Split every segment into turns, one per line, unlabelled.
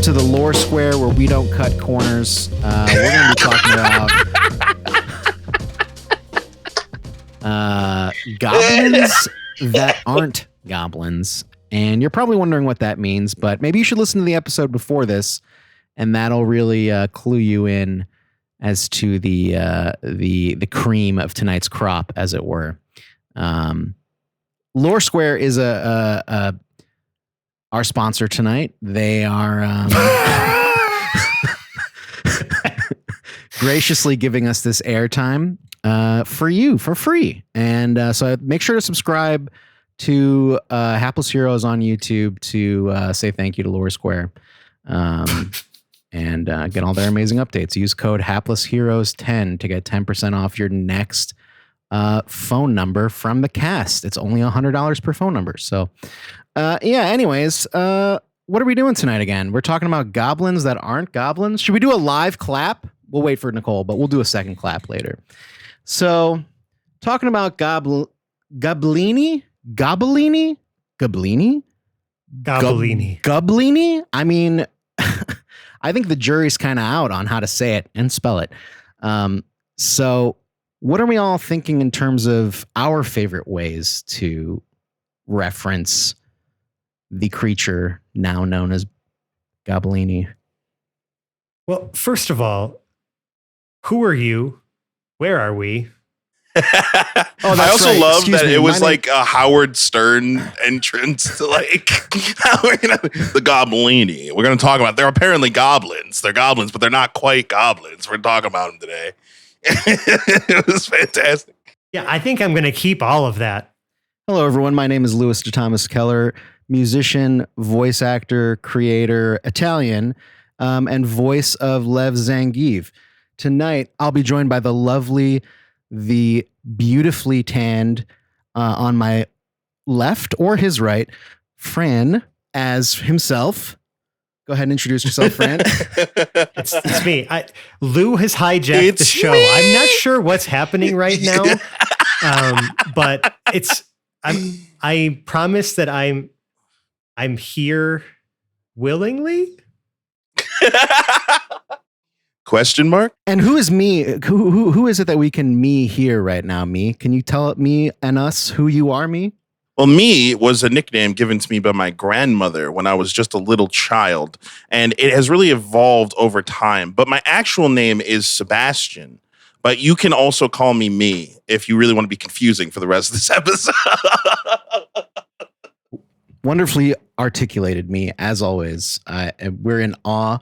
to the Lore Square, where we don't cut corners. We're going to be talking about goblins that aren't goblins. And you're probably wondering what that means, but maybe you should listen to the episode before this, and that'll really clue you in as to the cream of tonight's crop, as it were. Lore Square is our sponsor tonight. They are graciously giving us this airtime for you for free, and so make sure to subscribe to Hapless Heroes on YouTube to say thank you to Lore Square, and get all their amazing updates. Use code HaplessHeroes10 to get 10% off your next phone number from the cast. It's only $100 per phone number. So, anyways, what are we doing tonight again? We're talking about goblins that aren't goblins. Should we do a live clap? We'll wait for Nicole, but we'll do a second clap later. So, talking about Gobblini? Gobblini? I mean, I think the jury's kind of out on how to say it and spell it. So what are we all thinking in terms of our favorite ways to reference the creature now known as Gobblini?
Well, first of all, who are you? Where are we?
I also love that it was like a Howard Stern entrance to like the Gobblini. We're going to talk about, they're apparently goblins. They're goblins, but they're not quite goblins. We're talking about them today. It was fantastic.
Yeah, I think I'm going to keep all of that.
Hello, everyone. My name is Louis de Thomas Keller, musician, voice actor, creator, Italian, and voice of Lev Zangief. Tonight, I'll be joined by the lovely, the beautifully tanned on my left or his right, Fran as himself. Go ahead and introduce yourself, Fran.
It's me. Lou has hijacked the show. Me. I'm not sure what's happening right now, but I promise that I'm here willingly.
Question mark?
And who is me? Who is it that we can me here right now? Me? Can you tell me and us who you are, me?
Well, me was a nickname given to me by my grandmother when I was just a little child, and it has really evolved over time. But my actual name is Sebastian, but you can also call me if you really want to be confusing for the rest of this episode.
Wonderfully articulated, me, as always. We're in awe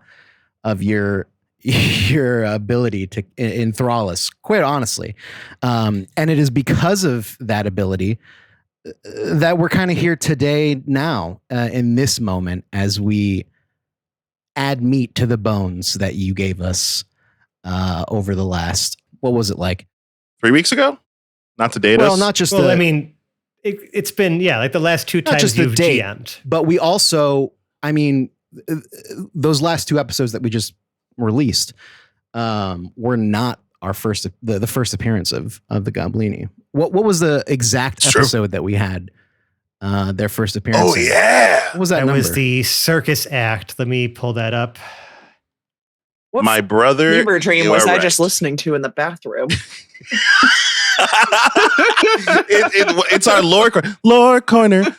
of your ability to enthrall us, quite honestly. And it is because of that ability that we're kind of here today now, in this moment, as we add meat to the bones that you gave us over the last, what was it, like
3 weeks ago? Not to date us?
Well, not just
I mean, it's been, like the last two times you've GM'd.
But we also, I mean, those last two episodes that we just released were not our first, the first appearance of the Gobblini. What was the exact episode that we had their first appearance?
Oh, yeah.
What was that number?
Was the circus act. Let me pull that up.
What
my brother
fever dream was I just listening to in the bathroom?
It's our lore corner.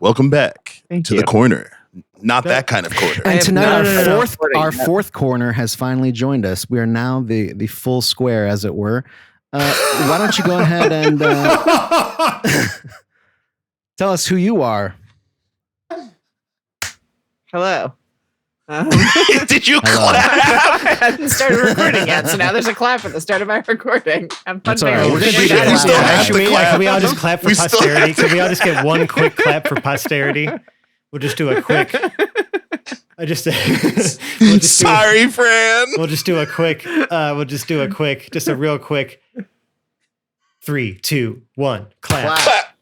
Welcome back to the corner. Not that kind of corner.
And tonight, our fourth corner has finally joined us. We are now the full square, as it were. Why don't you go ahead and tell us who you are?
Hello.
Did you clap?
I hadn't started recording yet, so now there's a clap at the start of my recording. I'm fun.
Right.
We're
Can we all just clap for posterity? Can we all just get one quick clap for posterity? We'll just do a quick.
Sorry, Fran.
We'll just do a quick. Just a real quick. 3, 2, 1, clap.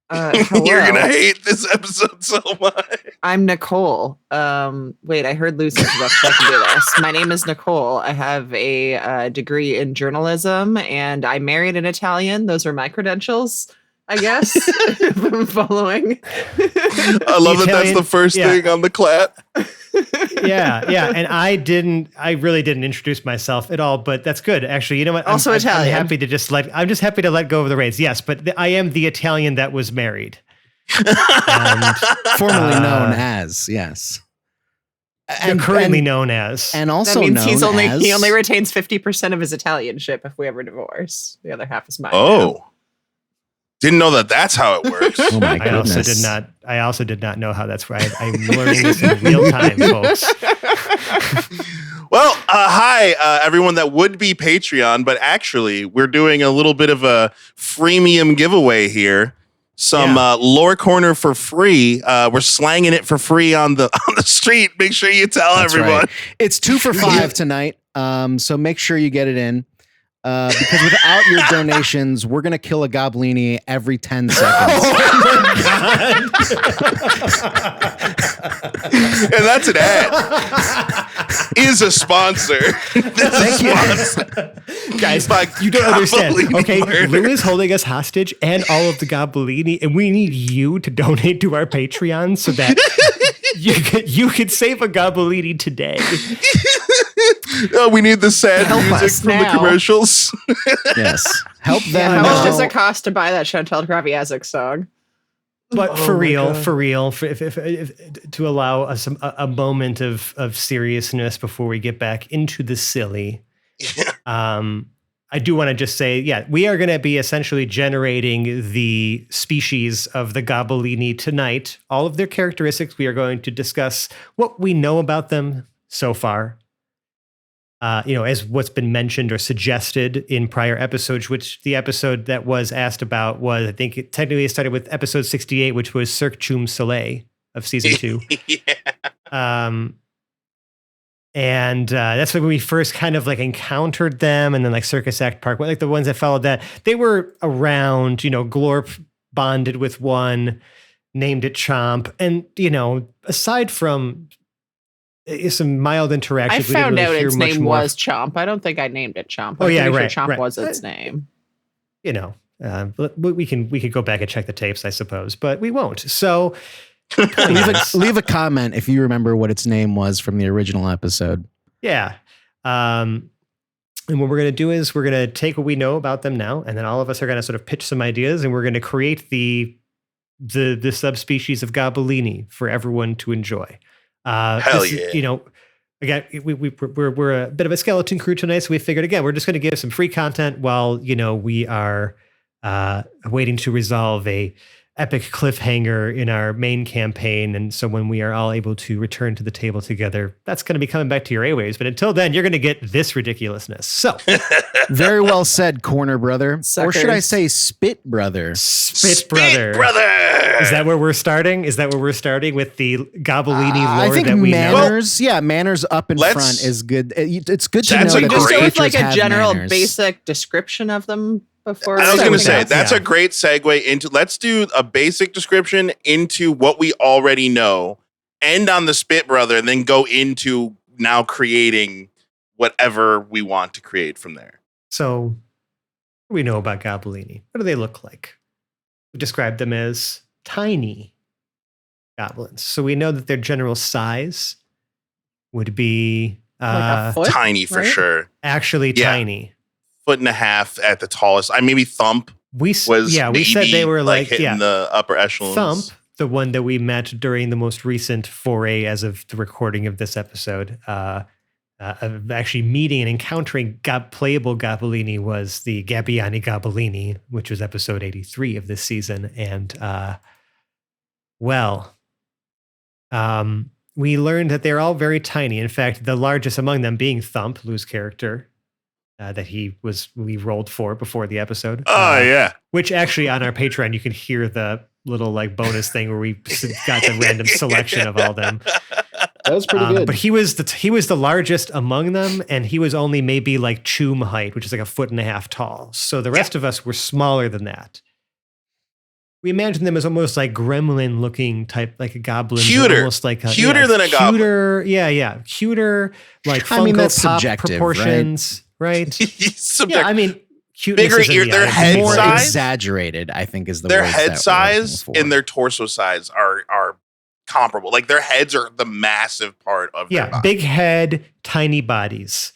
You're gonna hate this episode so much.
I'm Nicole. Wait, I heard Lucy about I can do this. My name is Nicole. I have a degree in journalism, and I married an Italian. Those are my credentials. I guess. If I'm following.
I love that that's the first thing on the clap.
Yeah. And I really didn't introduce myself at all, but that's good. Actually, you know what?
Also Italian.
I'm just happy to let go of the reins. Yes, but I am the Italian that was married.
And formerly known as, yes.
And currently known as.
And also
that means he only
as,
retains 50% of his Italianship if we ever divorce. The other half is mine.
Oh. Didn't know that that's how it works.
Oh my goodness.
I also did not know how that's right. I'm learning this in real time, folks.
Well, hi, everyone that would be Patreon, but actually we're doing a little bit of a freemium giveaway here. Some lore corner for free. We're slanging it for free on the street. Make sure you tell everyone.
Right. It's 2 for $5 tonight. So make sure you get it in. Because without your donations, we're going to kill a Gobblini every 10 seconds.
And that's an ad. Is a sponsor.
Thank you.
Guys, you don't understand. Okay, Lou is holding us hostage and all of the Gobblini, and we need you to donate to our Patreon so that you could save a Gobblini today.
Oh, we need the sad music from the commercials.
Yes. Help them.
How much does it cost to buy that Chantal Graviazic song?
But for real, if to allow us a moment of seriousness before we get back into the silly, I do want to just say, we are going to be essentially generating the species of the Gobblini tonight. All of their characteristics. We are going to discuss what we know about them so far. As what's been mentioned or suggested in prior episodes, which the episode that was asked about was, I think it technically started with episode 68, which was Cirque Cum Soleil of season 2. And that's when we first kind of like encountered them, and then like Circus Act Park, like the ones that followed that, they were around, Glorp bonded with one, named it Chomp. And, aside from some mild interaction.
I found out its name was Chomp. I don't think I named it Chomp.
Oh, yeah, right.
Chomp was its name.
We could go back and check the tapes, I suppose, but we won't. So
leave a comment if you remember what its name was from the original episode.
Yeah. And what we're going to do is we're going to take what we know about them now, and then all of us are going to sort of pitch some ideas, and we're going to create the subspecies of Gobblini for everyone to enjoy.
Hell yeah.
Again, we're a bit of a skeleton crew tonight, so we figured, again, we're just going to give some free content while, we are waiting to resolve a epic cliffhanger in our main campaign. And so when we are all able to return to the table together, that's going to be coming back to your airwaves. But until then, you're going to get this ridiculousness. So
very well said, Corner Brother.
Suckers.
Or should I say Spit Brother?
Spit Brother. Is that where we're starting? With the Gobblini lore
I think
that we
manners,
know?
Manners up in front is good. It's good to know
That's
that
just go with
creatures
like a
have
general
manners.
basic description of them before.
I was going to say,
else.
that's a great segue into, let's do a basic description into what we already know, end on the Spit Brother, and then go into now creating whatever we want to create from there.
So, what do we know about Gobblini? What do they look like? We describe them as tiny goblins. So we know that their general size would be
Like a foot,
tiny for
right?
sure.
Actually tiny.
1.5 at the tallest. Maybe Thump
We
was
said they were like
hitting the upper echelons.
Thump, the one that we met during the most recent foray as of the recording of this episode, of actually meeting and encountering playable Gobblini was the Gabbiani Gobblini, which was episode 83 of this season. And we learned that they're all very tiny. In fact, the largest among them being Thump, Lou's character, that we rolled for before the episode.
Oh, yeah.
Which actually on our Patreon, you can hear the little like bonus thing where we got the random selection of all them.
That was pretty good.
But he was the largest among them, and he was only maybe like Choom height, which is like 1.5 feet tall. So the rest of us were smaller than that. We imagined them as almost like gremlin looking type, like a goblin.
Cuter.
Almost like
Cuter than a goblin.
Cuter, like Funko
that's
Pop
subjective,
proportions, right?
Subject.
Yeah, I mean, cuteness
Bigger
is in
ear-
the
their
eye.
head
More
size?
exaggerated, I think, is the
Their
words
head
that we're
size
looking for.
and their torso size are comparable. Like their heads are the massive part of their body.
big head, tiny bodies.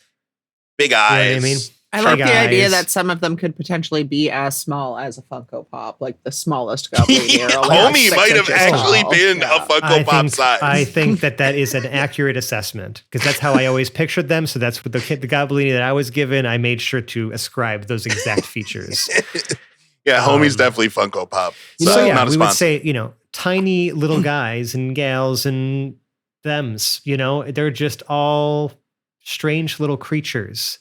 Big
You know
eyes.
what I mean?
I like
Big
the idea
eyes.
that some of them could potentially be as small as a Funko Pop, like the smallest Gobblini. Are only like
Homie
6
might have
inches
actually
tall.
been
Yeah.
a Funko Pop size.
I think that is an accurate assessment because that's how I always pictured them. So that's what the Gobblini that I was given. I made sure to ascribe those exact features.
Yeah, homie's definitely Funko Pop.
So yeah,
not a
we would
sponsor.
say, tiny little guys and gals and thems, they're just all strange little creatures.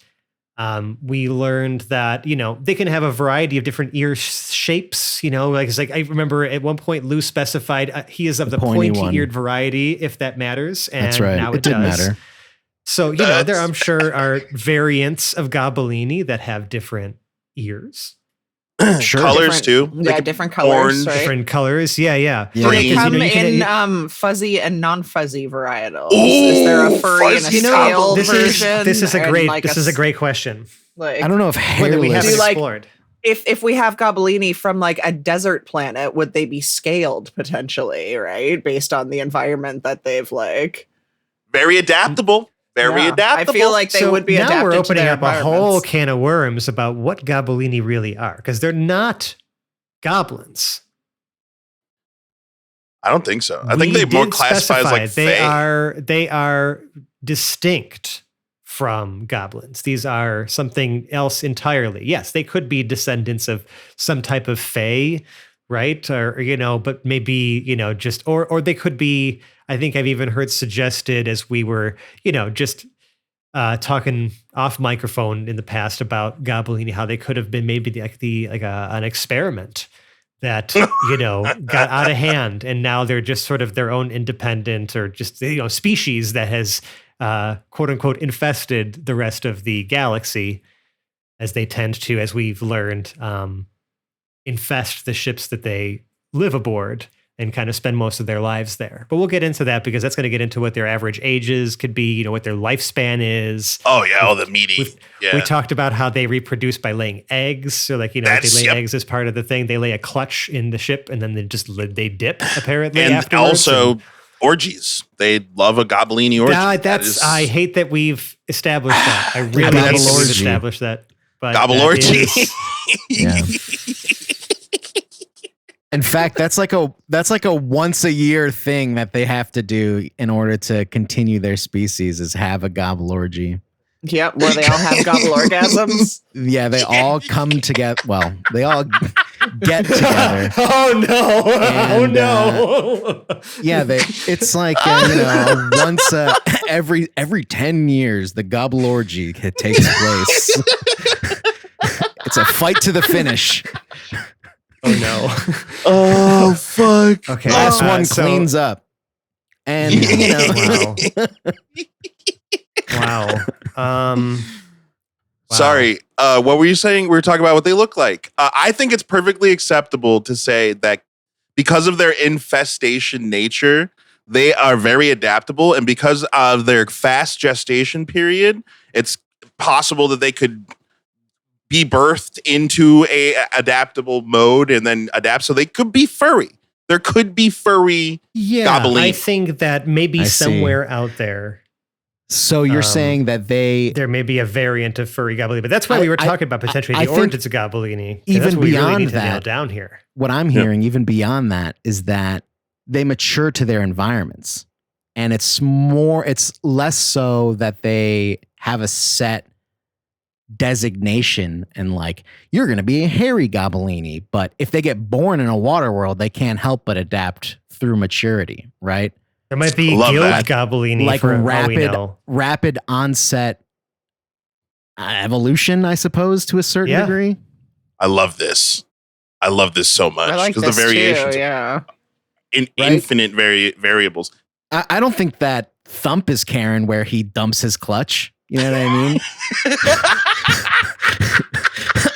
We learned that, they can have a variety of different ear shapes, it's like, I remember at one point Lou specified he is of the pointy-eared variety, if that matters. And
That's right.
now
It did
does.
matter.
So, there I'm sure are variants of Gobblini that have different ears.
Sure.
Colors too.
Yeah,
Like
different colors.
orange,
Right?
Different colors. Yeah.
Yeah.
Do they
Green.
come
You can-
in fuzzy and non-fuzzy varietals?
Ooh,
Is there a furry and a
fuzzy
scaled
this
version?
is a
and
great
like
this is a great question.
Like,
I don't know if
Whether we
hairless.
haven't
Do, like,
explored.
if we have Gobblini from like a desert planet, would they be scaled potentially, right? Based on the environment that they've like.
very adaptable. Very
Yeah.
adaptable.
I feel like they would be
now
adapted
we're
to
opening
their
up a whole
environments.
can of worms about what Gobblini really are because they're not goblins.
I don't think so. I think
We
they more
did
classify as like
specify
fae.
they are distinct from goblins. These are something else entirely. Yes, they could be descendants of some type of fae, right? Or but maybe just or they could be. I think I've even heard suggested as we were just talking off microphone in the past about Gobblini, how they could have been maybe an experiment that got out of hand, and now they're just sort of their own independent or just species that has quote unquote infested the rest of the galaxy, as they tend to, as we've learned, infest the ships that they live aboard and kind of spend most of their lives there. But we'll get into that because that's going to get into what their average ages could be, what their lifespan is.
Oh yeah, all the meaty. Yeah.
We talked about how they reproduce by laying eggs. So they lay eggs as part of the thing. They lay a clutch in the ship and then they dip apparently
and
afterwards.
also orgies. They love a Gobblini orgy.
I hate that we've established that. I really hate that we've
Gobble-orgy.
established that. But
Gobble
that
orgy.
is-
Yeah. In fact, that's like a once a year thing that they have to do in order to continue their species is have a gobble orgy.
Yep, where they all have gobble orgasms.
Yeah, they all come together. Well, they all get together.
Oh no!
And, Yeah, it's like once every 10 years the gobble orgy takes place. It's a fight to the finish.
Oh no!
Oh fuck.
Okay,
Last one
so-
cleans up. And
Wow. Wow.
Sorry. What were you saying? We were talking about what they look like. I think it's perfectly acceptable to say that because of their infestation nature, they are very adaptable, and because of their fast gestation period, it's possible that they could be birthed into a adaptable mode and then adapt. So they could be furry. There could be furry.
Yeah,
Gobblini.
I think that maybe
I see.
somewhere out there
so you're saying that
there may be a variant of furry Gobblini, but that's why we were talking about potentially
I
the
think
origins of Gobblini. 'Cause
even
that's what we really
beyond
need to nail
that-
down here.
what I'm hearing, even beyond that, is that they mature to their environments. And it's less so that they have a set designation and like, you're going to be a hairy Gobblini. But if they get born in a water world, they can't help but adapt through maturity, right?
There might be
Love
guild
that.
Gobblini
Like
for all we know.
rapid onset evolution, I suppose, to a certain
Yeah.
degree.
I love this. I love this so much
I like
because
this
the variations
too, yeah.
in
Right?
infinite variables.
I don't think that Thump is Karen where he dumps his clutch. You know what I mean?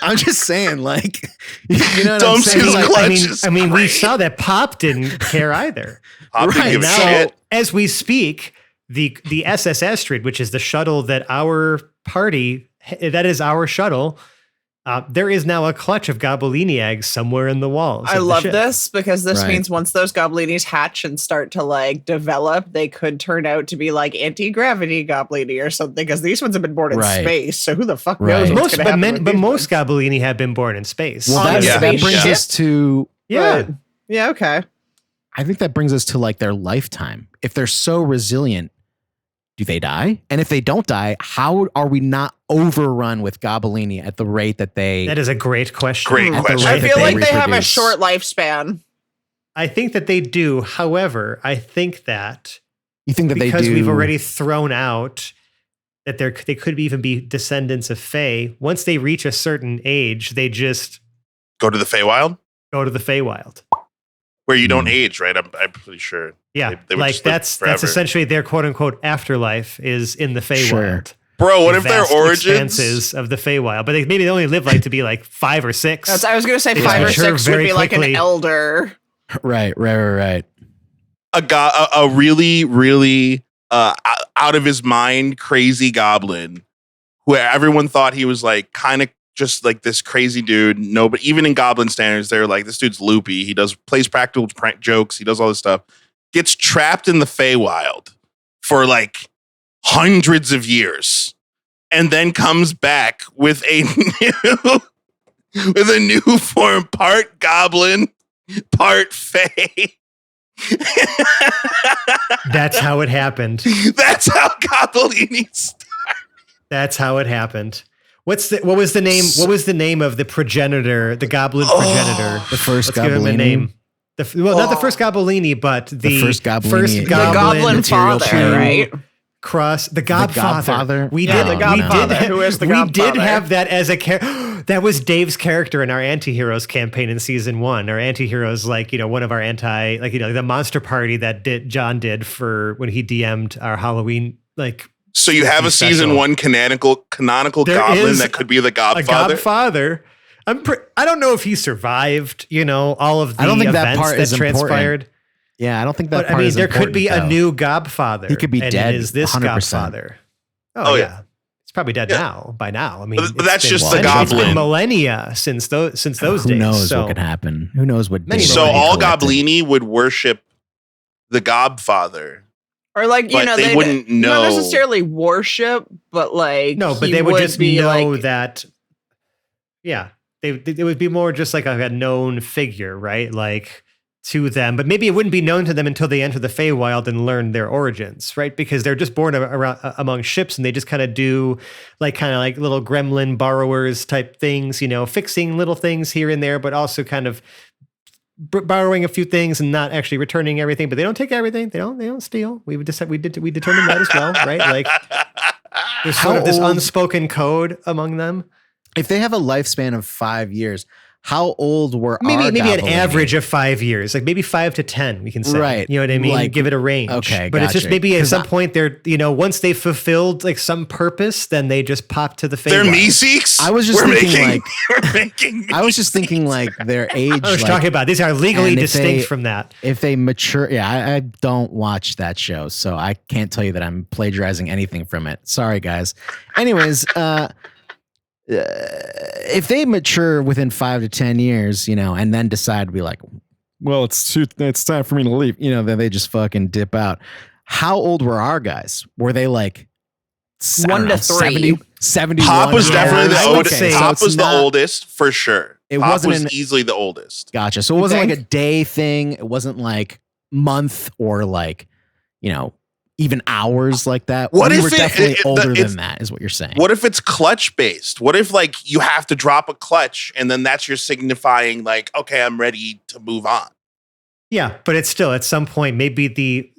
I'm just saying, like, you know what
Dumps
I'm saying?
his
Like,
clutch.
I mean, we
Great.
saw that Pop didn't care either.
Pop didn't
Right,
give a
Now,
shit.
as we speak, the SS Astrid, which is the shuttle that our party, that is our shuttle, There is now a clutch of Gobblini eggs somewhere in the walls.
I
of the
love
ship.
this because this
Right.
means once those Gobblinis hatch and start to like develop, they could turn out to be like anti-gravity Gobblini or something. Because these ones have been born in
Right.
space, so who the fuck
Right.
knows what's
Most,
going to happen?
but most Gobblini have been born in space.
Well,
On
that,
a
Yeah.
that brings
spaceship?
us to.
yeah.
Right. Yeah. Okay.
I think that brings us to like their lifetime. If they're so resilient, do they die? And if they don't die, how are we not overrun with Gobblini at the rate that they?
That is a great question.
Great
At the
question.
I
rate that
feel like they have a
reproduce?
short lifespan.
I think that they do. However, I think that
You think that they
because
do?
we've already thrown out that they could even be descendants of Fae. Once they reach a certain age, they just
Go to the Feywild,
go to the Feywild.
where you don't
Hmm.
age, right? I'm pretty sure.
Yeah,
They would
like
just live
that's
forever.
essentially their quote unquote afterlife is in the Feywild.
Sure.
Bro, what
The
if their
vast
origins?
expanses of the Feywild, but maybe they only live like to be like 5 or 6.
I was going to say
They
5 or
mature
6 would
very
be like an
quickly.
elder.
Right.
A really, really out of his mind crazy goblin who everyone thought he was like kind of just like this crazy dude. No, but even in goblin standards, they're like, this dude's loopy. He plays practical prank jokes. He does all this stuff. Gets trapped in the Feywild for like hundreds of years, and then comes back with a new form, part goblin, part Fey.
That's how it happened.
That's how Gobblini started.
That's how it happened. What was the name? What was the name of the progenitor, the goblin progenitor?
The first
Let's give him a
Gobblini.
name. Not the first Gobblini, but the
first Gobblini.
first
The
The
goblin
Goblin
material
Father,
chain.
right?
cross the Godfather.
Godfather?
We
Yeah,
did.
the
we
Godfather.
did.
Who is the
we did
Godfather?
have that as a character. That was Dave's character in our anti-heroes campaign in season 1. Our anti-heroes, like, one of our the monster party that John did for when he DM'd our Halloween, like.
So you have a
Special.
season 1 canonical
There
goblin
is
that could be the
A
Godfather.
Godfather. I don't know if he survived, all of the
I don't think that
events
part
that
is important.
transpired.
Yeah, I don't think that
But I
part
mean,
is
there could be
important,
a new Godfather.
He could be
and
dead,
It is this
100%.
Godfather?
Oh,
Oh,
yeah.
yeah. It's probably dead
Yeah.
by now. I mean,
But
it's
that's
been
just
the
centuries, It's
goblin.
been millennia since those
Who
days.
knows
so
what could happen? Who knows what?
Many
data
So
millennia
we
all
collected.
Gobblini would worship the Godfather.
Or like,
But they wouldn't know.
Not necessarily worship, but like
no, but
he
they would just
be
know
like,
that. Yeah, they would be more just like a known figure, right? Like to them, but maybe it wouldn't be known to them until they enter the Feywild and learn their origins, right? Because they're just born around among ships, and they just kind of do like little gremlin borrowers type things, fixing little things here and there, but also kind of borrowing a few things and not actually returning everything. But they don't take everything. They don't steal. We determined that as well, right? Like there's sort of this
How old-
unspoken code among them.
If they have a lifespan of 5 years, how old were
Maybe
our
an
Gobblini?
average of 5 years, like maybe 5 to 10, we can say.
Right.
You know what I mean?
Like,
Give it a range.
okay,
But it's just
gotcha.
maybe at
'Cause
some point they're, once they fulfilled like some purpose, then they just pop to the Feywild.
They're Meeseeks.
I was just
We're
thinking,
making, we're making.
I was just thinking like their age.
I was
like,
talking about these are legally
and if
distinct
they-
from that.
if they mature, I don't watch that show, so I can't tell you that I'm plagiarizing anything from it. Sorry, guys. Anyways, if they mature within 5 to 10 years, and then decide to be like, well, it's time for me to leave, then they just fucking dip out. How old were our guys? Were they like
1 to 3?
71. Pop was definitely the
I would
oldest.
say-
So
Pop
it's
was the
not-
oldest for sure.
It
Pop
wasn't
was
an-
easily the oldest.
Gotcha. So it
You
wasn't like a
think?
day thing. It wasn't like month or like, even hours like that.
What
we
if
were
it-
definitely older
it's-
than that, is what you're saying.
What if it's clutch based? What if like you have to drop a clutch and then that's your signifying like, okay, I'm ready to move on.
Yeah, but it's still at some point, maybe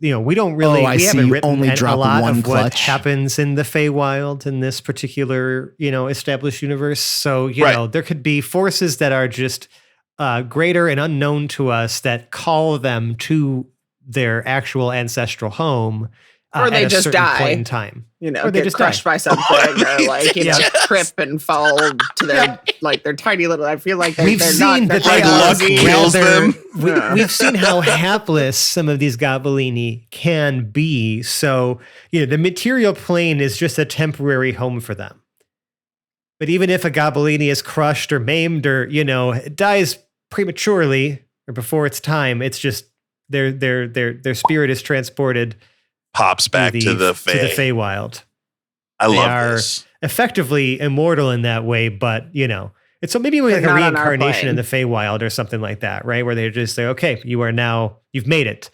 we don't really,
Oh, I
we
see.
haven't
You
written
only
a
drop
lot
one
of what
clutch.
happens in the Feywild in this particular, established universe. So,
Right.
there could be forces that are just greater and unknown to us that call them to their actual ancestral home.
Or they
at a
just
certain
die.
point in time. Or they
get
just
crushed
die.
by something, or like
Yeah.
trip and fall to their like their tiny little. I feel like
We've
they're
seen
not
that
Like
they
luck
are
kills
rather-
them.
Yeah.
We've seen how hapless some of these Gobblini can be. So, the material plane is just a temporary home for them. But even if a Gobblini is crushed or maimed or, dies prematurely or before its time, it's just their spirit is transported,
pops back to the
Feywild.
I love this.
Effectively immortal in that way, but it's so maybe like a reincarnation in the Feywild or something like that, right? Where they just say, okay, you've made it.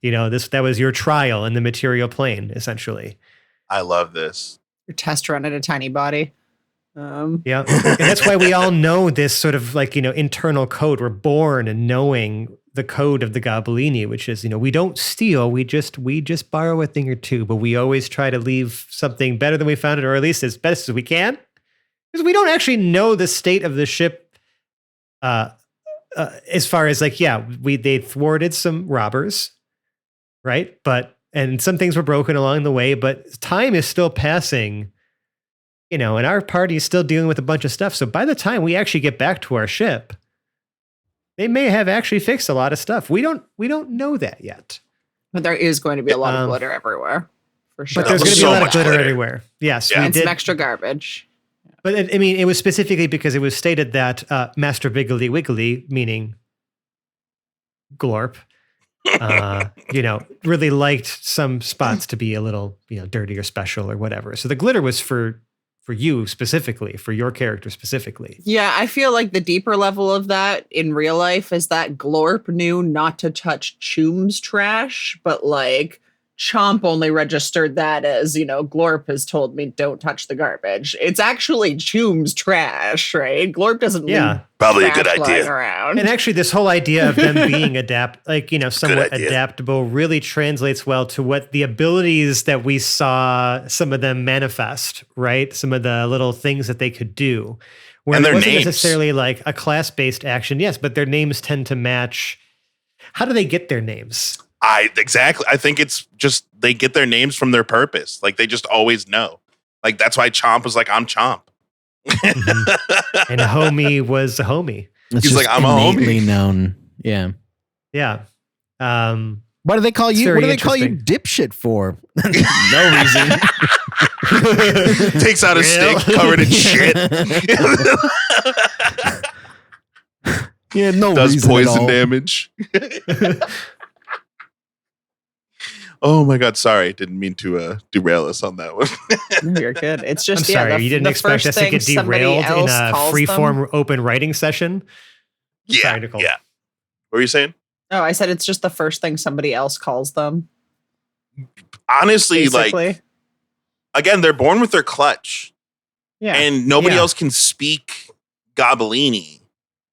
That was your trial in the material plane, essentially.
I love this.
Your test run at a tiny body.
Yeah. And that's why we all know this sort of internal code. We're born and knowing the code of the Gobblini, which is, we don't steal, we just borrow a thing or two, but we always try to leave something better than we found it, or at least as best as we can. Because we don't actually know the state of the ship as far as they thwarted some robbers, right? And some things were broken along the way, but time is still passing, and our party is still dealing with a bunch of stuff. So by the time we actually get back to our ship, they may have actually fixed a lot of stuff. We don't know that yet.
But there is going to be a lot of glitter everywhere, for sure.
But there's going to be a lot of glitter everywhere. Yes,
and some extra garbage.
But it was specifically because it was stated that Master Biggly Wiggly, meaning Glorp, really liked some spots to be a little, dirty or special or whatever. So the glitter was for you specifically, for your character specifically.
Yeah, I feel like the deeper level of that in real life is that Glorp knew not to touch Choom's trash, but Chomp only registered that as, Glorp has told me don't touch the garbage. It's actually Choom's trash, right? Glorp doesn't leave
probably a good idea
around.
And actually this whole idea of them being somewhat adaptable really translates well to what the abilities that we saw some of them manifest, right? Some of the little things that they could do. Where
and
it
their
wasn't
names.
necessarily like a class-based action, yes, but their names tend to match. How do they get their names?
Exactly. I think it's just they get their names from their purpose. They just always know. That's why Chomp was like, I'm Chomp.
Mm-hmm. And Homie was a homie.
He's like, I'm a homie. Known. Yeah.
Yeah.
What do they call you? What do they call you dipshit for? No reason.
Takes out a stick covered in shit.
Yeah, no
does
reason
poison damage. Oh my God! Sorry, didn't mean to derail us on that one.
No, you're good. It's just
I'm sorry. You didn't expect us to get derailed in a freeform open writing session.
Yeah,
Nicole.
yeah. What were you saying?
Oh, I said it's just the first thing somebody else calls them.
Honestly,
basically.
Again, they're born with their clutch.
Yeah,
and nobody else can speak Gobblini.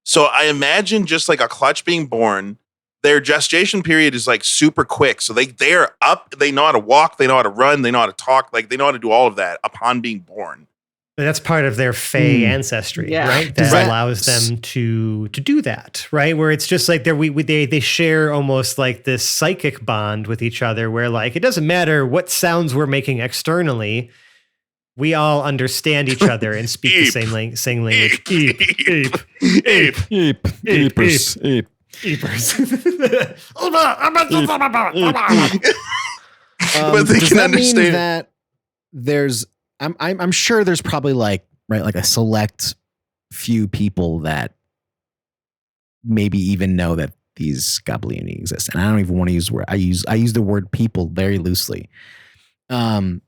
So I imagine just a clutch being born. Their gestation period is super quick. So they are up. They know how to walk. They know how to run. They know how to talk. They know how to do all of that upon being born.
But that's part of their Fey ancestry, right? That allows them to do that, right? Where it's just they share almost this psychic bond with each other where it doesn't matter what sounds we're making externally. We all understand each other and speak the same language. Eep, eep, eep, eep,
eepers, eep.
Eepers.
But they can understand
mean that there's. I'm sure there's probably a select few people that maybe even know that these Gobblini exist, and I don't even want to use the word. I use the word people very loosely. I'm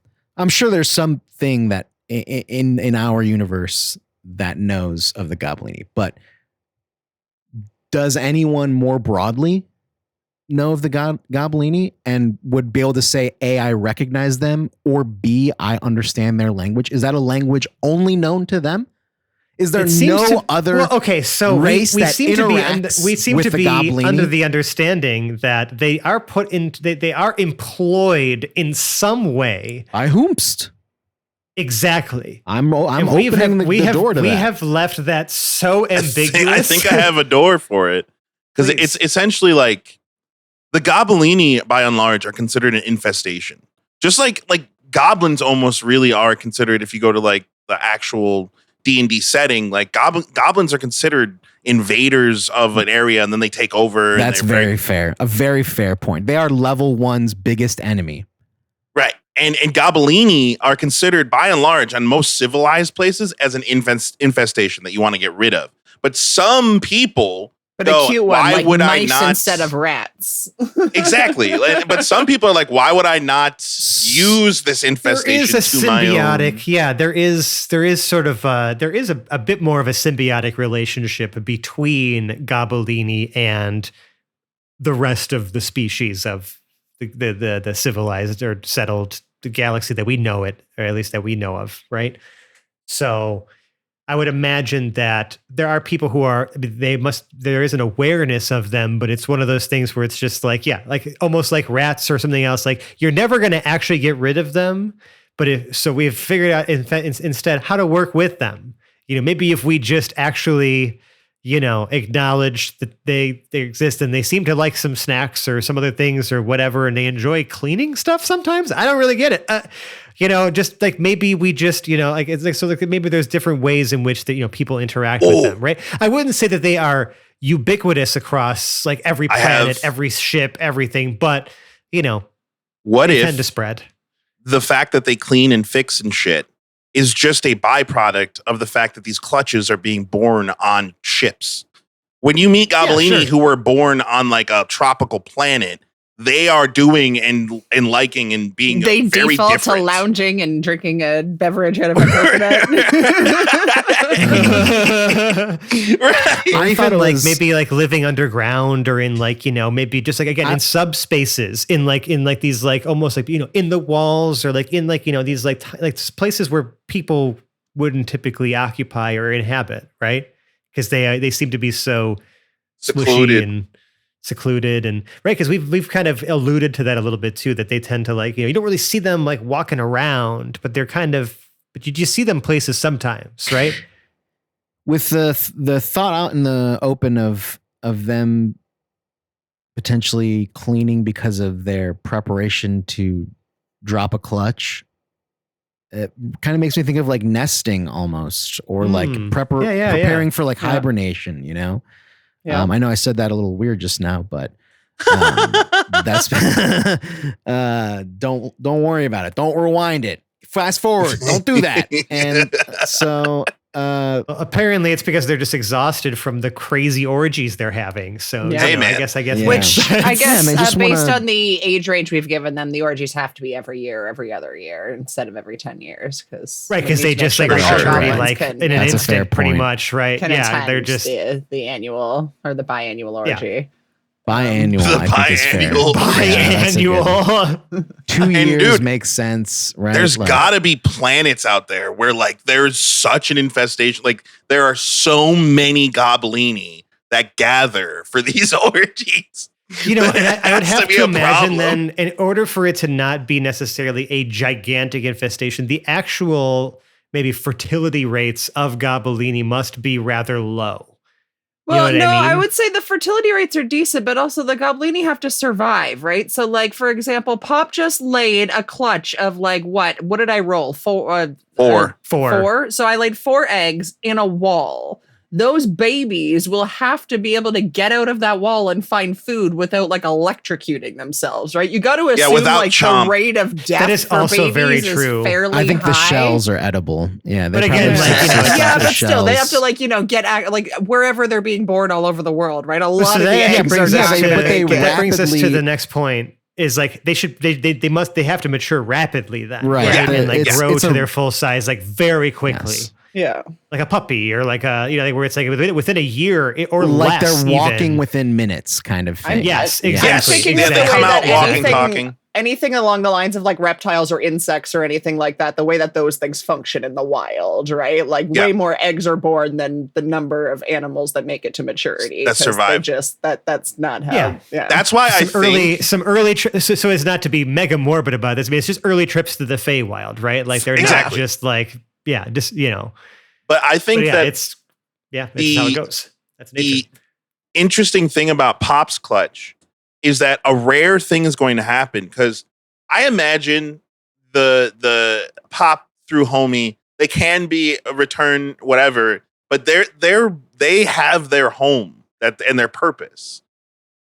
sure there's something that in our universe that knows of the Gobblini, but does anyone more broadly know of the Gobblini and would be able to say, A, I recognize them, or B, I understand their language? Is that a language only known to them? Is there other race that interacts
we seem
with
to
the
be
Gobblini?
Under the understanding that they are they are employed in some way.
I whoomst.
Exactly.
I'm opening the door to that.
We have left that so ambiguous.
I think I have a door for it. Because it's essentially the Gobblini, by and large, are considered an infestation. Just like goblins almost really are considered, if you go to the actual D&D setting, goblins are considered invaders of an area and then they take over.
That's very fair. A very fair point. They are level 1's biggest enemy.
Right. And Gobblini are considered, by and large, on most civilized places, as an infestation that you want to get rid of. But some people
But
go,
a cute one,
why
like
would I
mice
not
instead of rats.
Exactly. But some people are like, why would I not use this infestation
there is a
to my
symbiotic,
own?
yeah, there is sort of there is a bit more of a symbiotic relationship between Gobblini and the rest of the species of the civilized or settled the galaxy that we know it, or at least that we know of, right? So I would imagine that there are people who are, there is an awareness of them, but it's one of those things where it's just like, yeah, like almost like rats or something else. Like you're never going to actually get rid of them. But so we've figured out instead how to work with them. Maybe if we just actually, acknowledge that they exist and they seem to like some snacks or some other things or whatever, and they enjoy cleaning stuff sometimes. I don't really get it. Just like maybe we just, like it's like, so like maybe there's different ways in which that, people interact with them, right? I wouldn't say that they are ubiquitous across like every planet, every ship, everything, but
what
they
if
tend to spread.
The fact that they clean and fix and shit is just a byproduct of the fact that these clutches are being born on ships. When you meet Gobblini who were born on like a tropical planet, they are doing and liking and being
they
very
default
different.
to lounging and drinking a beverage out of a coconut.
Right.
Or even like maybe like living underground or in like, maybe just like again in subspaces in these like almost like, in the walls or like in like, these like places where people wouldn't typically occupy or inhabit, right? Because they seem to be so secluded and right, because we've kind of alluded to that a little bit too, that they tend to like, you don't really see them like walking around, but you just see them places sometimes, right?
With the thought out in the open of them potentially cleaning because of their preparation to drop a clutch, it kind of makes me think of like nesting almost, or like preparing for like hibernation, Yeah. I know I said that a little weird just now, but that's don't worry about it. Don't rewind it. Fast forward. Don't do that. And so
apparently it's because they're just exhausted from the crazy orgies they're having. So I guess
which I guess based on the age range we've given them, the orgies have to be every year, every other year instead of every 10 years. Because
they just like literally like in an instant pretty much, right?
Yeah, they're just the annual or the biannual orgy.
Yeah. Biannual, I think is fair.
Biannual.
2 years makes sense, right?
There's gotta be planets out there where like there's such an infestation. Like there are so many Gobblini that gather for these orgies.
And I would have to imagine then, in order for it to not be necessarily a gigantic infestation, the actual maybe fertility rates of Gobblini must be rather low.
Well, I would say the fertility rates are decent, but also the Gobblini have to survive, right? So, like, for example, Pop just laid a clutch of like, what did I roll? Four. So I laid 4 eggs in a wall. Those babies will have to be able to get out of that wall and find food without like electrocuting themselves, right? You got to assume like the rate of death
that is
for
also
babies
very
is
true.
fairly
I think
high.
the shells are edible. Yeah,
but again,
but still, they have to like get like wherever they're being born all over the world, right? A lot of the eggs are not going to make it.
That brings us to the next point. Is like they have to mature rapidly then,
right?
And like grow to their full size like very quickly.
Yes.
Yeah,
like a puppy or like a where it's like within a year or
like
less,
they're walking within minutes, kind of thing.
Yes, exactly.
They come out walking, talking.
Anything along the lines of like reptiles or insects or anything like that, the way that those things function in the wild, right? Like way more eggs are born than the number of animals that make it to maturity.
That survive.
That's not how. Yeah.
That's why
some early so as not to be mega morbid about this. I mean, it's just early trips to the Feywild, right? Like they're not just like. Yeah, just
But I think that
that's how it goes. That's nature.
The interesting thing about Pop's clutch is that a rare thing is going to happen, because I imagine the Pop through Homie, they can be a return, whatever, but they have their home and their purpose.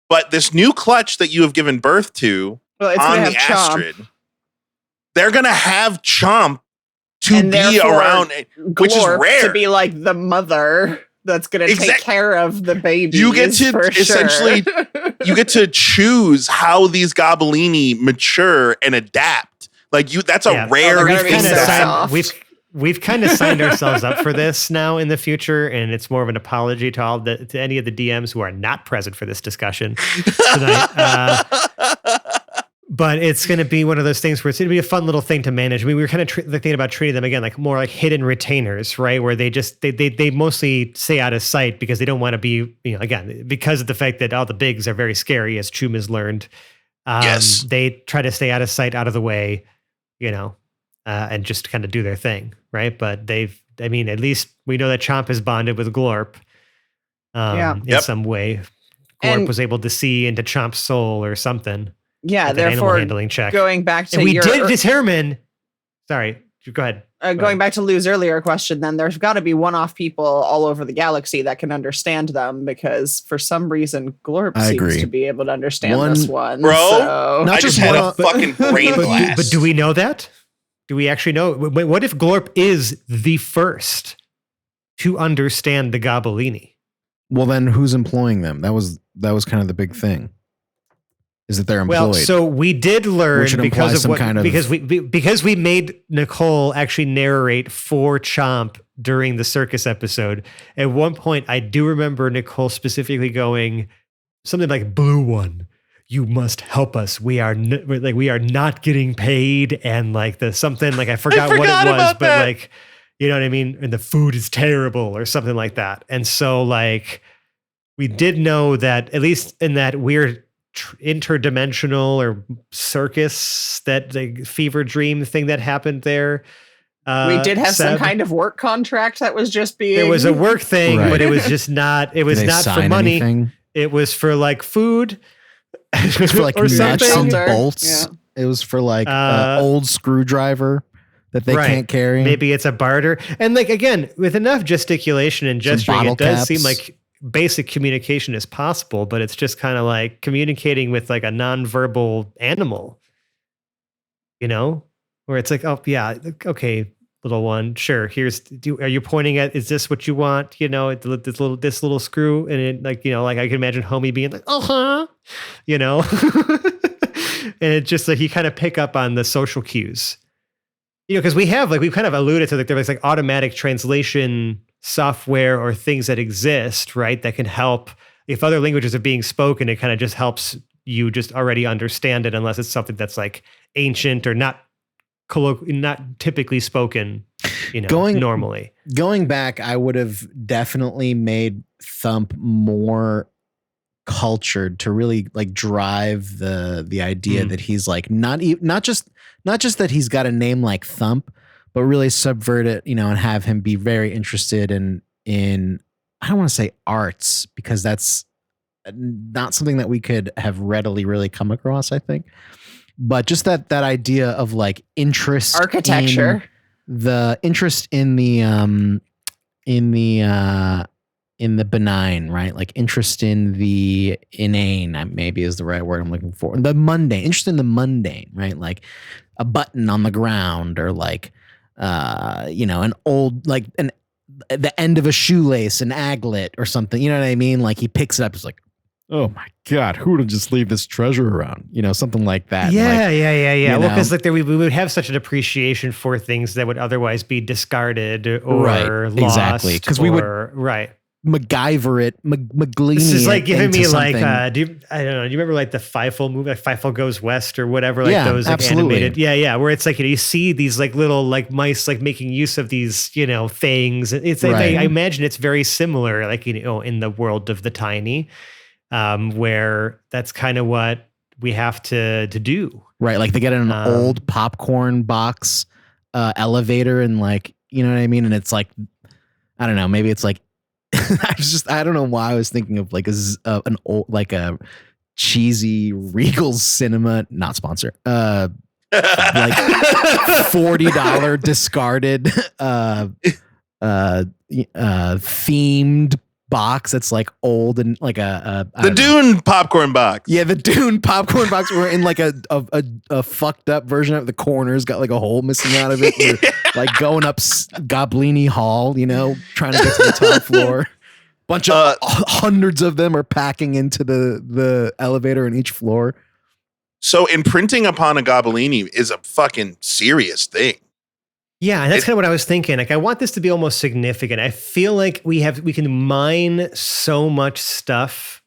But this new clutch that you have given birth to on the Astrid. they're gonna have Chomp to
And
be around, which is
Glorp
rare.
to be like the mother that's going to take care of the baby.
You get to essentially, you get to choose how these Gobblini mature and adapt. Like that's a rare thing.
We've kind of signed ourselves up for this now in the future, and it's more of an apology to any of the DMs who are not present for this discussion tonight. But it's going to be one of those things where it's going to be a fun little thing to manage. I mean, we were kind of thinking about treating them again like more like hidden retainers, right? Where they mostly stay out of sight because they don't want to be, again, because of the fact that all the bigs are very scary, as Chum has learned.
Yes,
they try to stay out of sight, out of the way, and just kind of do their thing, right? But at least we know that Chomp has bonded with Glorp in some way. Glorp was able to see into Chomp's soul or something.
Yeah, therefore, handling check. Going back to
we did determine. Sorry, go ahead.
Going back to Lou's earlier question, then there's got to be one-off people all over the galaxy that can understand them, because for some reason Glorp seems to be able to understand this one.
Bro,
so.
I just had a fucking brain blast.
But do we know that? Do we actually know? What if Glorp is the first to understand the Gobblini?
Well, then who's employing them? That was kind of the big thing. Is that they're employed?
Well, so we did learn because we made Nicole actually narrate for Chomp during the circus episode. At one point, I do remember Nicole specifically going something like, "Blue One, you must help us. We are not getting paid," and like I forgot what it was, but like, you know what I mean? And the food is terrible or something like that. And so like we did know that, at least in that weird interdimensional or circus, that the fever dream thing that happened there,
we did have some kind of work contract that was just being,
there was a work thing, but it was just not, it was not for money. Anything? It was for like food.
It was for like
or
nuts
something.
and bolts. Yeah. It was for like old screwdriver that they can't carry.
Maybe it's a barter. And like, again, with enough gesticulation and gesturing, it does seem like basic communication is possible, but it's just kind of like communicating with like a nonverbal animal, where it's like, oh yeah, okay, little one, sure. Are you pointing at, is this what you want? This little screw, and it like, like I can imagine Homie being like, and it's just like you kind of pick up on the social cues, because we've kind of alluded to, like, there was like automatic translation software or things that exist, right, that can help if other languages are being spoken. It kind of just helps you just already understand it, unless it's something that's like ancient or not typically spoken, normally.
Going back, I would have definitely made Thump more cultured to really like drive the idea that he's like not just that he's got a name like Thump, but really subvert it, and have him be very interested in I don't want to say arts, because that's not something that we could have readily really come across, I think. But just that idea of like interest,
architecture,
the interest in the benign, right? Like interest in the inane, maybe is the right word I'm looking for. The mundane, interest in the mundane, right? Like a button on the ground, or like, an old, like the end of a shoelace, an aglet or something. You know what I mean? Like he picks it up. It's like, oh my God, who would just leave this treasure around? Something like that.
Yeah, like, yeah. Well, because like we would have such an appreciation for things that would otherwise be discarded or lost.
Exactly. Because we would MacGyver it, McGleany. This is
like giving me like, do you remember like the Feifel movie, like Feifel Goes West or whatever, like those like animated, where it's like, you see these like little like mice like making use of these, things. It's like, I imagine it's very similar, like, in the world of the tiny, where that's kind of what we have to do. Right.
Like they get in an old popcorn box elevator, and like, you know what I mean? And it's like, I don't know, maybe it's like, I don't know why I was thinking of like an old, like a cheesy Regal Cinema, not sponsor, like $40 discarded themed box that's like old and like
the Dune popcorn box.
Yeah, the Dune popcorn box. We're in like a fucked up version of it. The corner's got like a hole missing out of it. We're like going up Gobblini Hall, trying to get to the top floor. Bunch of hundreds of them are packing into the elevator in each floor.
So imprinting upon a Gobblini is a fucking serious thing.
Yeah, and that's kind of what I was thinking. Like, I want this to be almost significant. I feel like we can mine so much stuff,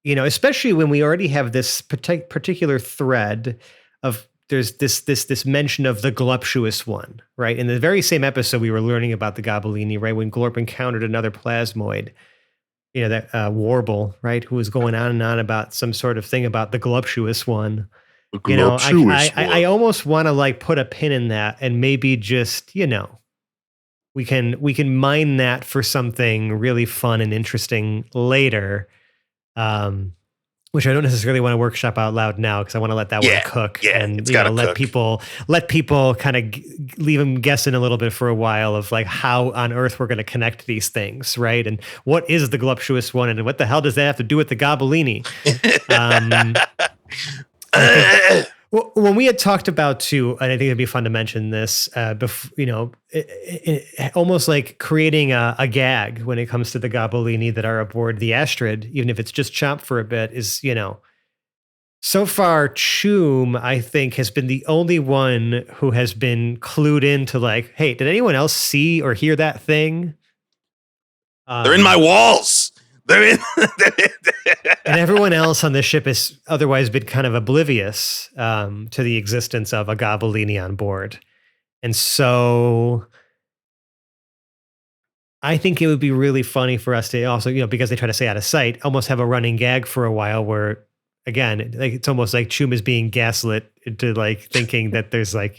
especially when we already have this particular thread of there's this mention of the gluptuous one, right? In the very same episode, we were learning about the Gobblini, right? When Glorp encountered another plasmoid, that Warble, right? Who was going on and on about some sort of thing about the gluptuous one. I almost want to like put a pin in that and maybe just, we can mine that for something really fun and interesting later. Which I don't necessarily want to workshop out loud now because I want to let that one cook and let people kind of leave them guessing a little bit for a while of like how on earth we're going to connect these things, right? And what is the gluptuous one, and what the hell does that have to do with the Gobblini? When we had talked about too, and I think it'd be fun to mention this, almost like creating a gag when it comes to the Gobblini that are aboard the Astrid, even if it's just chopped for a bit, is, so far Choom, I think, has been the only one who has been clued into like, hey, did anyone else see or hear that thing?
They're in my walls. And
everyone else on the ship has otherwise been kind of oblivious to the existence of a Gobblini on board. And so I think it would be really funny for us to also, because they try to stay out of sight, almost have a running gag for a while where, again, like it's almost like Choom is being gaslit into like thinking that there's like,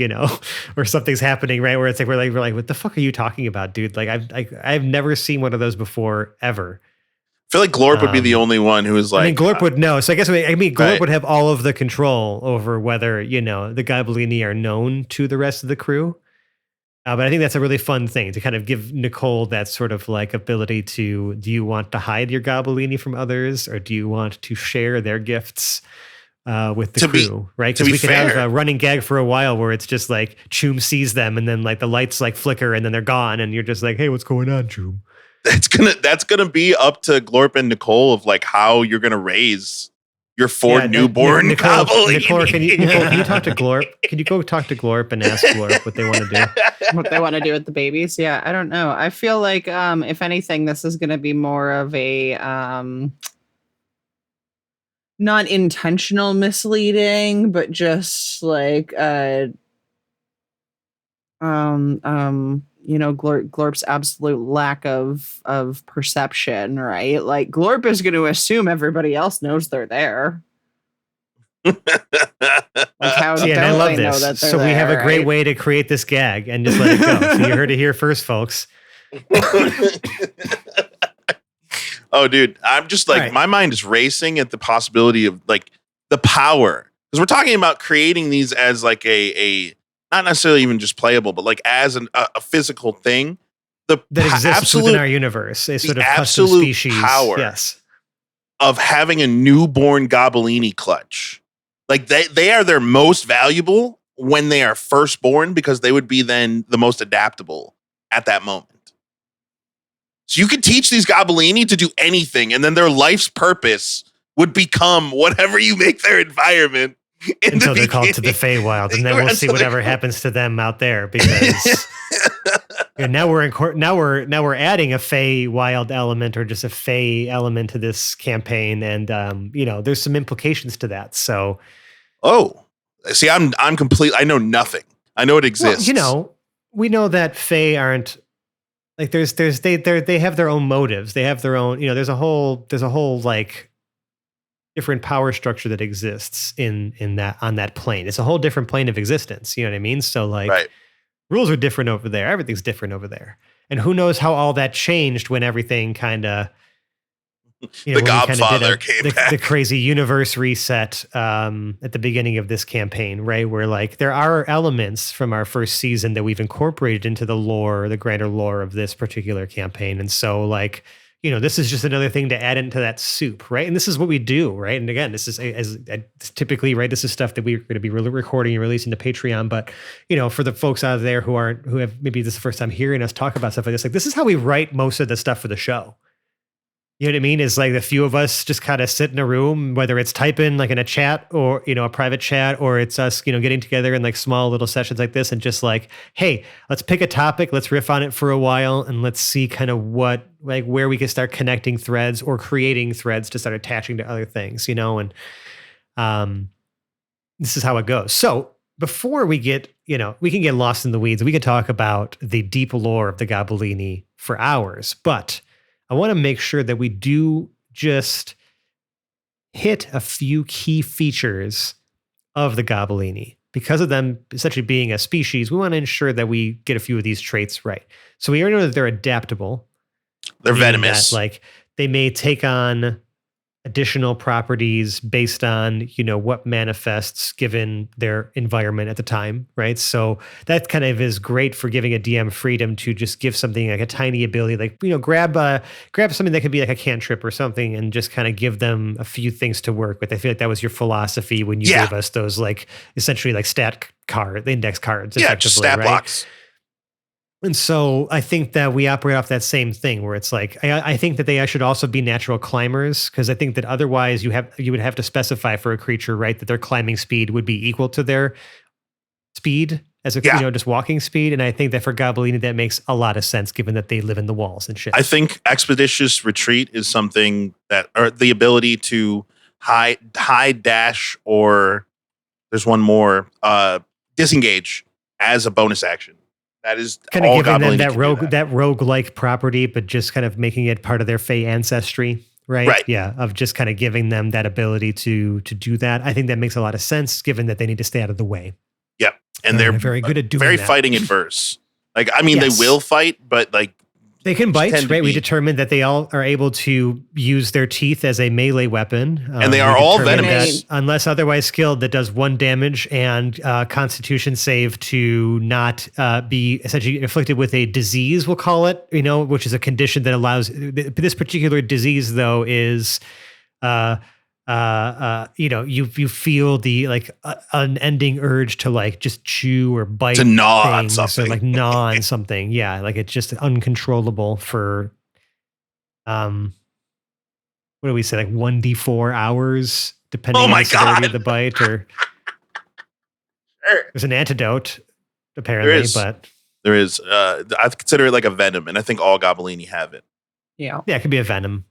or something's happening, right? Where it's like, we're like, what the fuck are you talking about, dude? Like I've never seen one of those before, ever.
I feel like Glorp would be the only one who is like...
Glorp would know. So I guess, Glorp would have all of the control over whether, the Gobblini are known to the rest of the crew. But I think that's a really fun thing to kind of give Nicole that sort of like ability to, do you want to hide your Gobblini from others, or do you want to share their gifts with the crew, right? Because we could have a running gag for a while where it's just like Choom sees them and then like the lights like flicker and then they're gone and you're just like, hey, what's going on, Choom?
That's gonna be up to Glorp and Nicole of like how you're gonna raise your four newborn Gobblini.
Nicole, can you talk to Glorp? Can you go talk to Glorp and ask Glorp what they want to do?
What they want to do with the babies? Yeah, I don't know. I feel like if anything, this is gonna be more of a not intentional misleading, but just like Glorp's absolute lack of perception, right? Like Glorp is going to assume everybody else knows they're there. Like how don't
I love
they
this.
know that they're
so we have a
there,
great
right?
way to create this gag and just let it go. So you heard it here first, folks.
Oh, dude, I'm just like, my mind is racing at the possibility of like the power, because we're talking about creating these as like a not necessarily even just playable, but like as a physical thing. That
exists within our universe, a sort of custom species
power of having a newborn Gobblini clutch. Like they are their most valuable when they are first born, because they would be then the most adaptable at that moment. So you could teach these Gobblini to do anything, and then their life's purpose would become whatever you make their environment.
Until they're called to the Feywild, and then we'll see whatever happens to them out there. Because now we're adding a Feywild element, or just a Fey element to this campaign, and there's some implications to that. So,
see, I'm complete. I know nothing. I know it exists.
Well, we know that Fey aren't like they have their own motives. They have their own. There's a whole like different power structure that exists in that on that plane. It's a whole different plane of existence. You know what I mean? So like rules are different over there. Everything's different over there. And who knows how all that changed when everything kind of,
the Godfather came back.
The crazy universe reset at the beginning of this campaign, right? Where like there are elements from our first season that we've incorporated into the lore, the grander lore of this particular campaign. And so like this is just another thing to add into that soup, right? And this is what we do, right? And again, this is as typically, right? This is stuff that we're going to be recording and releasing to Patreon. But for the folks out there who have maybe this is the first time hearing us talk about stuff like this we how we write most of the stuff for the show. You know what I mean? Is like the few of us just kind of sit in a room, whether it's typing like in a chat or, a private chat, or it's us, getting together in like small little sessions like this and just like, hey, let's pick a topic, let's riff on it for a while, and let's see kind of where we can start connecting threads or creating threads to start attaching to other things, and this is how it goes. So before we get, we can get lost in the weeds. We could talk about the deep lore of the Gobblini for hours, but I want to make sure that we do just hit a few key features of the Gobblini. Because of them essentially being a species, we want to ensure that we get a few of these traits right. So we already know that they're adaptable.
They're venomous.
That, they may take on additional properties based on, what manifests given their environment at the time, right? So that kind of is great for giving a DM freedom to just give something like a tiny ability, grab something that could be like a cantrip or something and just kind of give them a few things to work with. I feel like that was your philosophy when you gave us those essentially the index cards.
Yeah, just stat blocks.
And so I think that we operate off that same thing where it's I think that they should also be natural climbers, because I think that otherwise you would have to specify for a creature, right, that their climbing speed would be equal to their speed as a just walking speed. And I think that for Gobblini that makes a lot of sense given that they live in the walls and shit.
I think expeditious retreat is something that, or the ability to high dash, or there's one more, disengage as a bonus action. That is
kind of giving them that rogue-like property, but just kind of making it part of their Fey ancestry, right?
Right.
Yeah, of just kind of giving them that ability to do that. I think that makes a lot of sense, given that they need to stay out of the way.
Yep, and they're
very good at doing
very
that.
fighting adverse. They will fight, but
they can bite, right? We determined that they all are able to use their teeth as a melee weapon.
And they are all venomous.
Unless otherwise skilled, that does 1 damage and constitution save to not be essentially afflicted with a disease, we'll call it, which is a condition that allows, this particular disease though is, you feel the unending urge to just chew or bite,
to gnaw on
things,
something,
or gnaw on something. Yeah, it's just uncontrollable for what do we say, 1d4 hours, depending on the severity of the bite. Or there's an antidote apparently,
there is. I consider it like a venom, and I think all Gobblini have it.
Yeah, it could be a venom.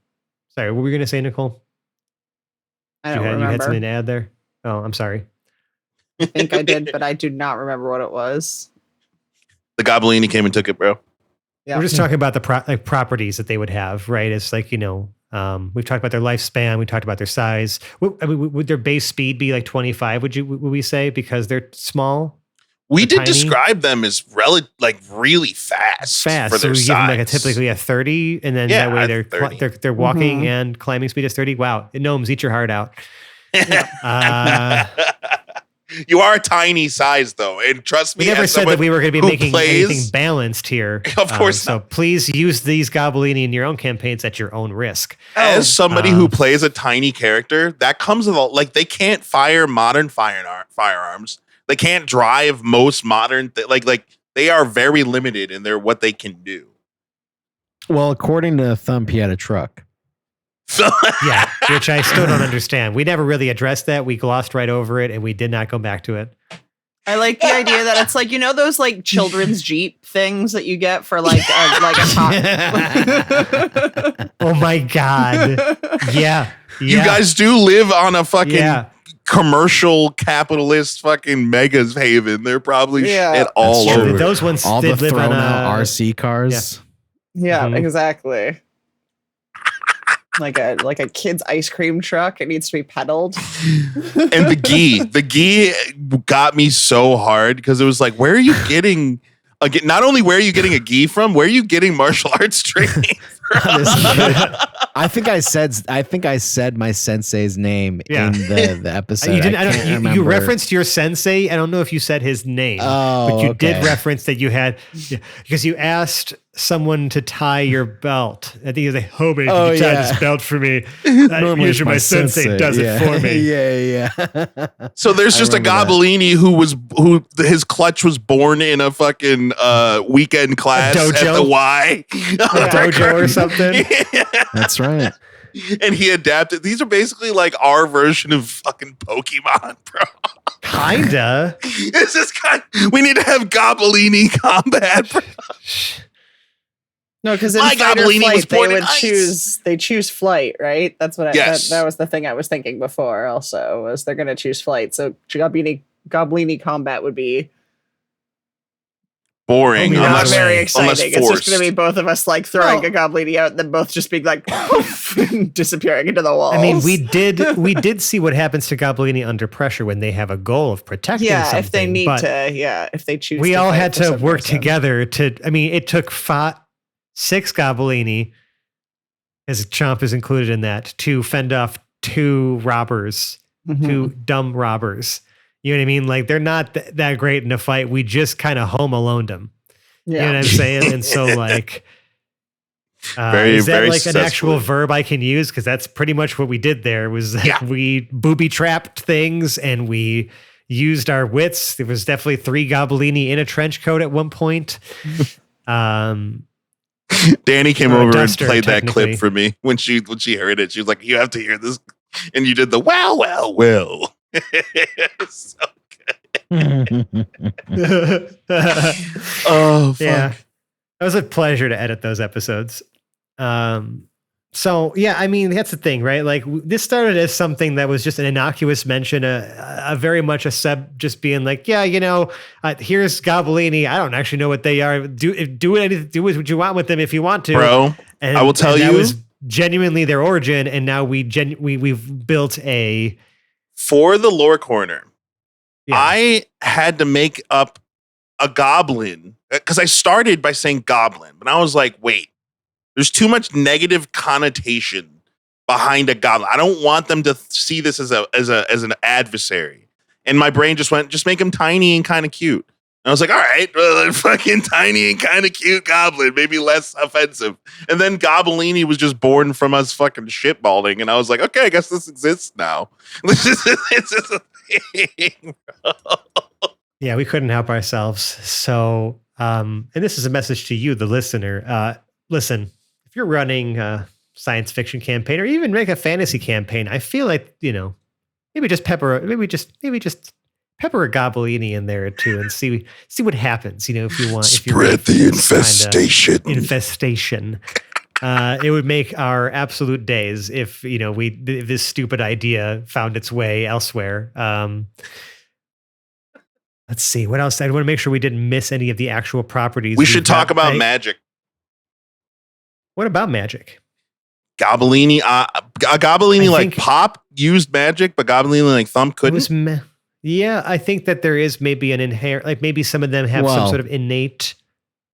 Sorry, what were we going to say, Nicole?
I don't remember.
You had something to add there? Oh, I'm sorry.
I think I did, but I do not remember what it was.
The Gobblini came and took it, bro.
Yeah. We're just talking about the properties that they would have, right? It's we've talked about their lifespan. We talked about their size. Would their base speed be 25? Would we say, because they're small?
We did describe them as really fast for their
so we
size.
give them typically a 30, and then that way they're walking and climbing speed is 30. Wow, gnomes, eat your heart out.
You are a tiny size though, and trust me.
We never said that we were going to be making anything balanced here.
Of course not.
So please use these Gobblini in your own campaigns at your own risk.
As somebody who plays a tiny character, that comes with they can't fire modern firearms. They can't drive most modern they are very limited in what they can do.
Well, according to Thump, he had a truck.
Yeah, which I still don't understand. We never really addressed that. We glossed right over it, and we did not go back to it.
I like the idea that it's those children's Jeep things that you get for a top.
Oh my God. Yeah.
You guys do live on a fucking commercial capitalist fucking megas haven. They're probably shit all over.
Those ones,
all the thrown out RC cars.
Yeah, exactly. Like a kid's ice cream truck. It needs to be pedaled.
And the gi got me so hard because it was where are you getting not only where are you getting a gi from, where are you getting martial arts training from?
I think I said my sensei's name in the episode.
You didn't. You referenced your sensei. I don't know if you said his name, but you did reference that you had because you asked someone to tie your belt. I think he was like, "Oh, baby, tie this belt for me." Usually my sensei does it for me.
Yeah.
So there's just a Gobblini who his clutch was born in a fucking weekend class at the Y,
dojo or something.
That's right.
And he adapted. These are basically like our version of fucking Pokemon, bro.
Kinda.
This is we need to have Gobblini combat, bro.
No, because in fight or flight, they choose flight, right? That's what that was the thing I was thinking before. Also, was they're going to choose flight. So Gobblini combat would be
boring.
Not very exciting. It's just going to be both of us like throwing a Gobblini out, and then both just being like disappearing into the walls.
I mean, we did see what happens to Gobblini under pressure when they have a goal of protecting something.
If they need to, if they choose.
We all had to work together to. I mean, it took 6 Gobblini, as Chomp is included in that, to fend off 2 robbers, 2 dumb robbers. You know what I mean? Like, they're not that great in a fight. We just kind of home aloned them. Yeah. You know what I'm saying? And so, like, is that like an actual verb I can use? Because that's pretty much what we did there. Was like we booby trapped things and we used our wits. There was definitely 3 Gobblini in a trench coat at one point.
Danny came over and played that clip for me when she heard it. She was like, "You have to hear this," and you did the well. It's so good. Oh, fuck.
Yeah, it was a pleasure to edit those episodes. So yeah, I mean, that's the thing, right? Like, this started as something that was just an innocuous mention, a very much a Seb just being like, yeah, here's Gobblini. I don't actually know what they are. Do what you want with them if you want to,
bro. And I will tell you,
that was genuinely their origin, and now we've built
for the lore corner. Yeah. I had to make up a goblin because I started by saying goblin, but I was like, wait. There's too much negative connotation behind a goblin. I don't want them to see this as an adversary. And my brain just went, just make him tiny and kind of cute. And I was like, all right, well, fucking tiny and kind of cute goblin, maybe less offensive. And then Gobblini was just born from us fucking shitballing. And I was like, okay, I guess this exists now. It's just a thing, bro.
Yeah, we couldn't help ourselves. So, and this is a message to you, the listener. Listen. If you're running a science fiction campaign or even make a fantasy campaign, I feel like, maybe just pepper a Gobblini in there too and see what happens, if you want.
Spread the infestation.
It would make our absolute days if, if this stupid idea found its way elsewhere. Let's see what else. I want to make sure we didn't miss any of the actual properties.
We should talk about magic.
What about magic?
Gobblini, Gobblini like Pop used magic, but Gobblini like Thump couldn't.
Yeah, I think that there is maybe an inherent, like maybe some of them have some sort of innate.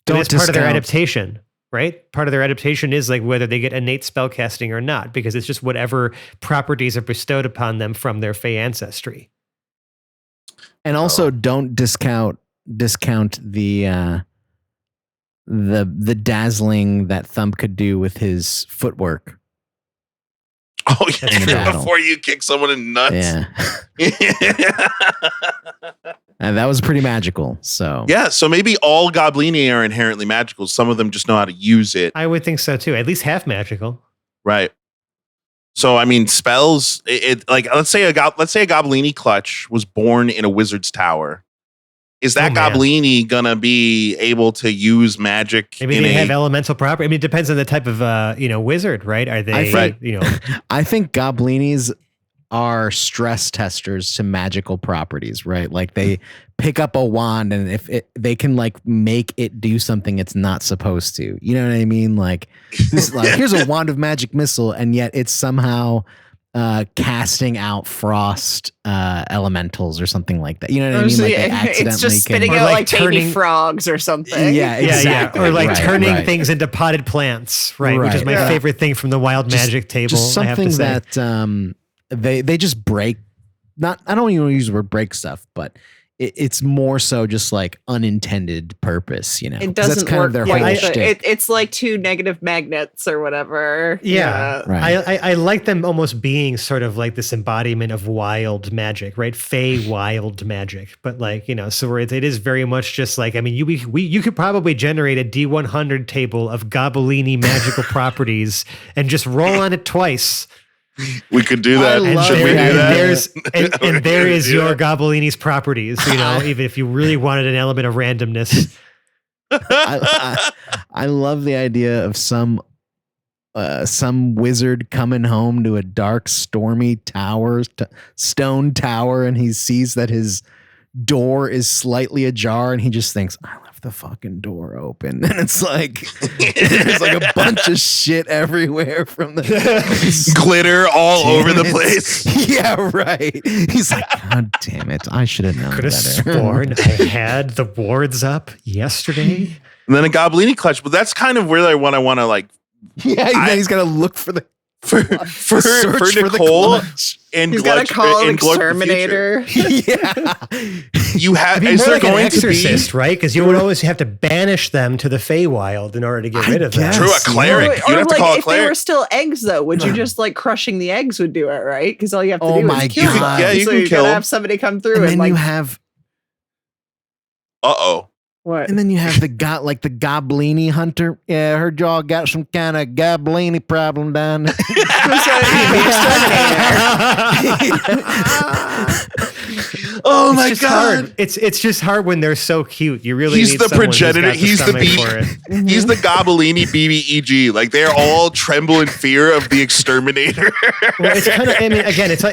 That's part of their adaptation, right? Part of their adaptation is like whether they get innate spellcasting or not, because it's just whatever properties are bestowed upon them from their Fey ancestry.
And also, don't discount the dazzling that Thump could do with his footwork.
Oh yeah, before you kick someone in nuts.
Yeah. And that was pretty magical. So
yeah, so maybe all Gobblini are inherently magical. Some of them just know how to use it.
I would think so too. At least half magical.
Right. So I mean, spells. Like let's say a Gobblini clutch was born in a wizard's tower. Is that Gobblini gonna be able to use magic?
Maybe they have elemental property. I mean, it depends on the type of wizard, right? Are they?
I think Gobblinis are stress testers to magical properties, right? Like they pick up a wand, and if they can like make it do something it's not supposed to. You know what I mean? Like, here's a wand of magic missile, and yet it's somehow casting out frost elementals or something like that. You know what I mean? Like they accidentally
it's just spitting
can,
out like baby frogs or something.
Yeah, exactly.
Or like turning
right.
things into potted plants, right? Which is my favorite thing from the wild magic table.
Just something
I have to say.
that they just break. Not I don't even use the word break stuff, but it's more so just like unintended purpose, you know.
It doesn't
that's kind
work
of their
quite.
whole shtick.
It's like two negative magnets or whatever.
Yeah.
Right.
I like them almost being sort of like this embodiment of wild magic, right? Fey wild magic. But like, you know, so it is very much just like, I mean, you could probably generate a D100 table of Gobblini magical properties and just roll on it twice.
We could do that. Should we do that?
And there is your Gobblini's properties, you know, even if you really wanted an element of randomness.
I love the idea of some wizard coming home to a dark, stormy stone tower, and he sees that his door is slightly ajar, and he just thinks, I left the fucking door open. And it's like there's like a bunch of shit everywhere from the
glitter all over the place.
Yeah, right. He's like, God damn it, I should have known
Could have
better.
sworn I had the wards up yesterday.
And then a Gobblini clutch, but that's kind of where I want to like.
Yeah, he's got to look for the
for Nicole and
he's got to call an exterminator.
Yeah,
you have.
Is
Is there
like
going
an exorcist,
to be
right? Because you would always have to banish them to the Feywild in order to get rid of them.
True, a cleric.
Or
You'd have to
like
call a
if
cleric.
they were still eggs, though, would you just like crushing the eggs would do it, right? Because all you have to do is kill them.
Yeah, you
so
can
you
kill
gotta
them.
have somebody come through
and
and
then
like
you have.
what?
And then you have the Gobblini hunter. Yeah, I heard y'all got some kind of Gobblini problem down there.
Oh my
It's just
god!
hard. It's just hard when they're so cute. You really
He's
need
the
someone who's
progenitor.
got
He's the
stomach
B.
for it.
He's the Gobblini BBEG. Like they're all tremble in fear of the exterminator.
Well, it's kind of. I mean, again, it's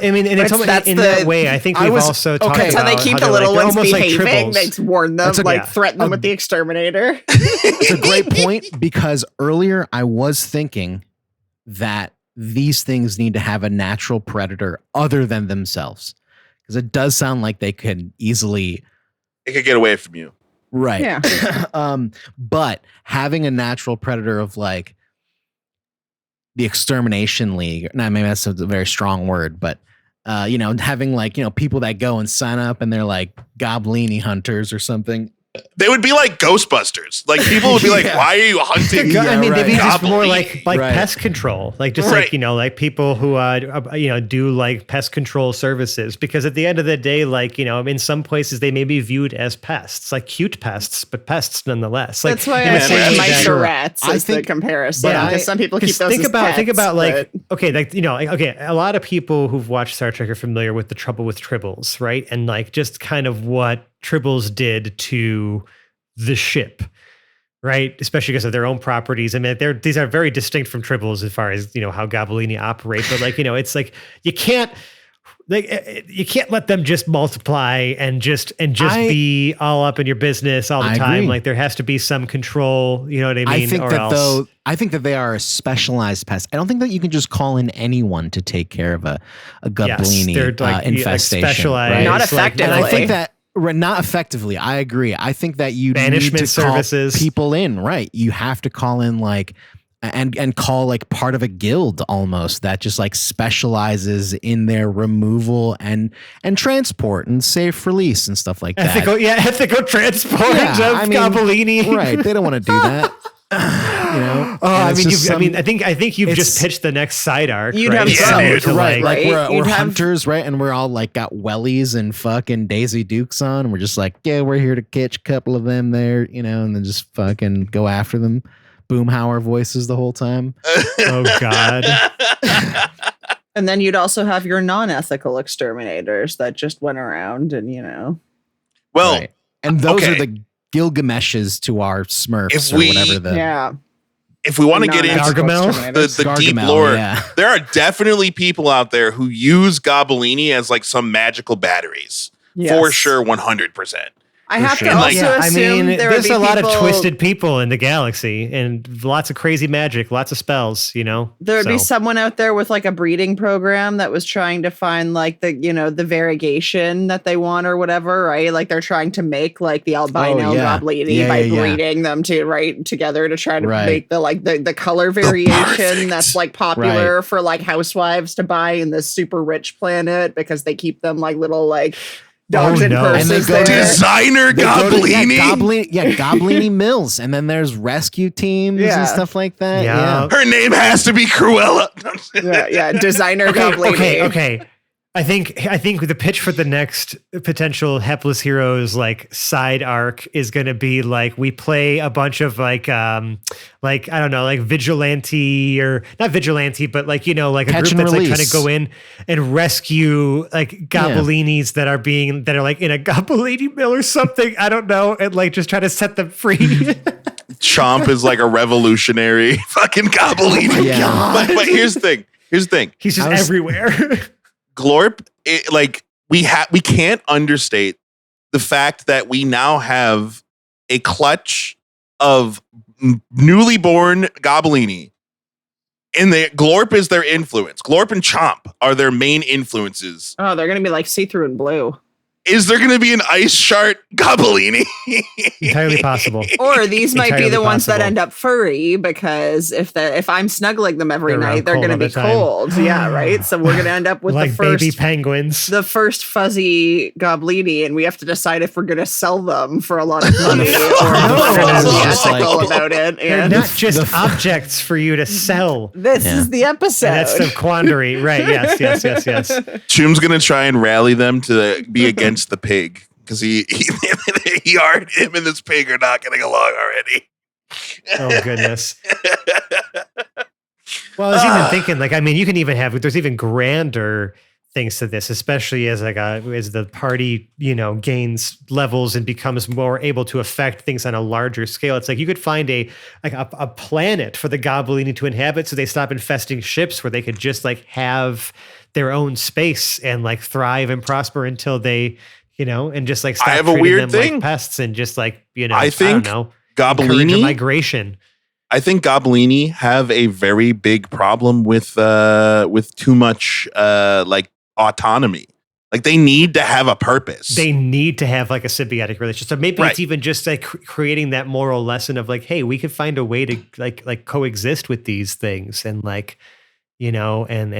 almost
That's
in
the-
that way. I think we've also talked
okay.
That's
about
how they keep the
they're
little
like,
ones
almost like
behaving.
tribbles.
They warn them,
That's
threaten them with the exterminator.
It's a great point because earlier I was thinking that these things need to have a natural predator other than themselves. Because it does sound like they could easily.
It could get away from you.
Right.
Yeah.
But having a natural predator of like the Extermination League, now maybe that's a very strong word, but you know, having like, you know, people that go and sign up and they're like Gobblini hunters or something.
They would be like Ghostbusters. Like people would be like,
Yeah.
"Why are you hunting?"
I mean, they'd be just more
Gobblini?
like
Right.
pest control, like just like, you know, like people who you know, do like pest control services. Because at the end of the day, like, you know, in some places they may be viewed as pests, like cute pests, but pests nonetheless. Like
That's why
in
I
the same
say
way
mice
that-
or rats
I
is the
think-
comparison.
but
Because some people keep
Because
those
think
as
about like,
but-
okay, like, you know, like, okay, a lot of people who've watched Star Trek are familiar with the trouble with tribbles, right? And like just kind of what tribbles did to the ship, right? Especially because of their own properties. I mean, these are very distinct from tribbles as far as, you know, how Gobblini operate. But like, you know, it's like you can't let them just multiply and just be all up in your business all the
I
time.
agree.
Like there has to be some control. You know what I mean?
I think
or
that
else.
I think that they are a specialized pest. I don't think that you can just call in anyone to take care of a Gobblini
they're like,
infestation.
specialized,
right?
Not
like,
effectively.
And I think that not effectively. I agree. I think that you need
Banishment
to call
services.
people in. Right. You have to call in like and call like part of a guild almost that just like specializes in their removal and transport and safe release and stuff like that.
Ethical transport
Yeah,
of
I mean,
Gobblini.
Right. They don't want to do that. You know.
Oh,
And
I
it's
mean,
just
I think you've just
it's-
pitched the next side arc.
You'd
right?
have
Yeah,
some,
dude.
Right, like we're
You'd have-
hunters, right? And we're all like got wellies and fucking Daisy Dukes on, and we're just like, yeah, we're here to catch a couple of them there, you know, and then just fucking go after them. Boomhauer voices the whole time.
Oh God.
And then you'd also have your non-ethical exterminators that just went around and, you know.
Well,
Right. And those
okay.
are the Gilgameshes to our Smurfs
If
or
we-
whatever the
Yeah.
if we want to get into
Gargamel?
the deep
Gargamel,
lore,
yeah.
there are definitely people out there who use Gobblini as like some magical batteries.
Yes.
For sure, 100%.
I have
sure.
to also assume there would
there's
be
a lot of
people-
twisted people in the galaxy and lots of crazy magic, lots of spells, you know?
There would be
So-
someone out there with like a breeding program that was trying to find like the, you know, the variegation that they want or whatever, right? Like they're trying to make like the albino Gobblini by breeding them together to try to make the like the color variation that's like popular for like housewives to buy in this super rich planet because they keep them like little like dogs and purses.
And they go
there.
Designer Gobblini.
Gobblini Mills, and then there's rescue teams and stuff like that.
Yeah.
Her name has to be Cruella.
Designer Gobblini.
Okay. I think the pitch for the next potential Hapless Heroes like side arc is going to be like we play a bunch of like I don't know, like vigilante or not vigilante, but like, you know, like a
Catch
group
and
that's like
release.
trying to go in and rescue like Gobblinis that are like in a Gobblini mill or something. I don't know, and like just try to set them free.
Chomp is like a revolutionary fucking Gobblini. But here's the thing.
He's just everywhere.
Glorp, we can't understate the fact that we now have a clutch of newly born Gobblini. And Glorp is their influence. Glorp and Chomp are their main influences.
Oh, they're gonna be like see-through and blue.
Is there going to be an ice shard Gobblini?
Entirely possible.
Or these might be
Entirely
the ones that
possible.
end up furry because if I'm snuggling them every
They're around
night, they're
cold
going to
all
be
the time.
cold. Yeah, right. So we're going to end up with
like
the first
baby penguins.
the first fuzzy Gobblini, and we have to decide if we're going to sell them for a lot of money or if we're going to be
It's
ethical
like-
about it.
They're
And
not just objects for you to sell.
this is the episode.
And that's the quandary. Right. Yes.
Choom's going to try and rally them to be against the pig. Because he already, him and this pig are not getting along already.
Oh, goodness. Well, I was even thinking, like, I mean, you can even there's even grander things to this, especially as as the party, you know, gains levels and becomes more able to affect things on a larger scale. It's like you could find a planet for the Gobblini to inhabit, so they stop infesting ships, where they could just like have their own space and like thrive and prosper until they, you know, and just like stop
I have a
treating
weird
them
thing.
like pests and just like, you know,
I think
don't know, encourage a
Gobblini.
migration.
I think Gobblini have a very big problem with too much like autonomy. Like they need to have a purpose.
They need to have like a symbiotic relationship. So maybe
Right.
it's even just like creating that moral lesson of like, hey, we could find a way to like coexist with these things and like, you know, and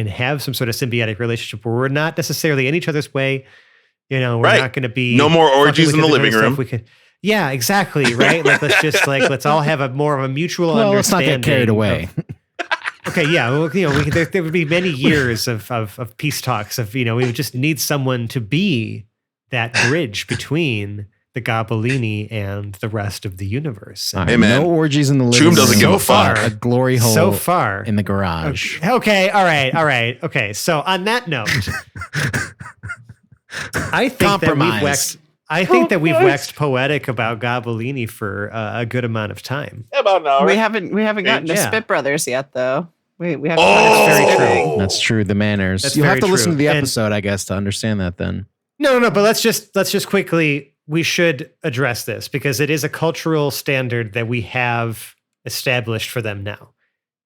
have some sort of symbiotic relationship where we're not necessarily in each other's way. You know, we're
Right.
not going to be
No more
fucking
orgies
with
in the
each other
living
and
room.
stuff. We could, yeah, exactly. Right. Like let's all have a more of a mutual
Well, let's not
understanding.
get carried away.
Okay, yeah, well, you know, there would be many years of peace talks. Of, you know, we would just need someone to be that bridge between the Gobblini and the rest of the universe.
All
Hey,
right,
man.
no orgies in the living
Choom
room.
doesn't give a
So
fuck.
far.
A glory hole
So far,
in the garage.
okay, all right. Okay, so on that note, I think
Compromise.
that we've waxed poetic about Gobblini for a good amount of time.
About an hour.
we haven't gotten to
Yeah.
Spit Brothers yet, though. We have
Oh,
That's very true.
That's true. The manners.
That's
You'll have
very
to listen
true.
to the
And-
episode, I guess, to understand that. Then
No, but let's just quickly, we should address this because it is a cultural standard that we have established for them now.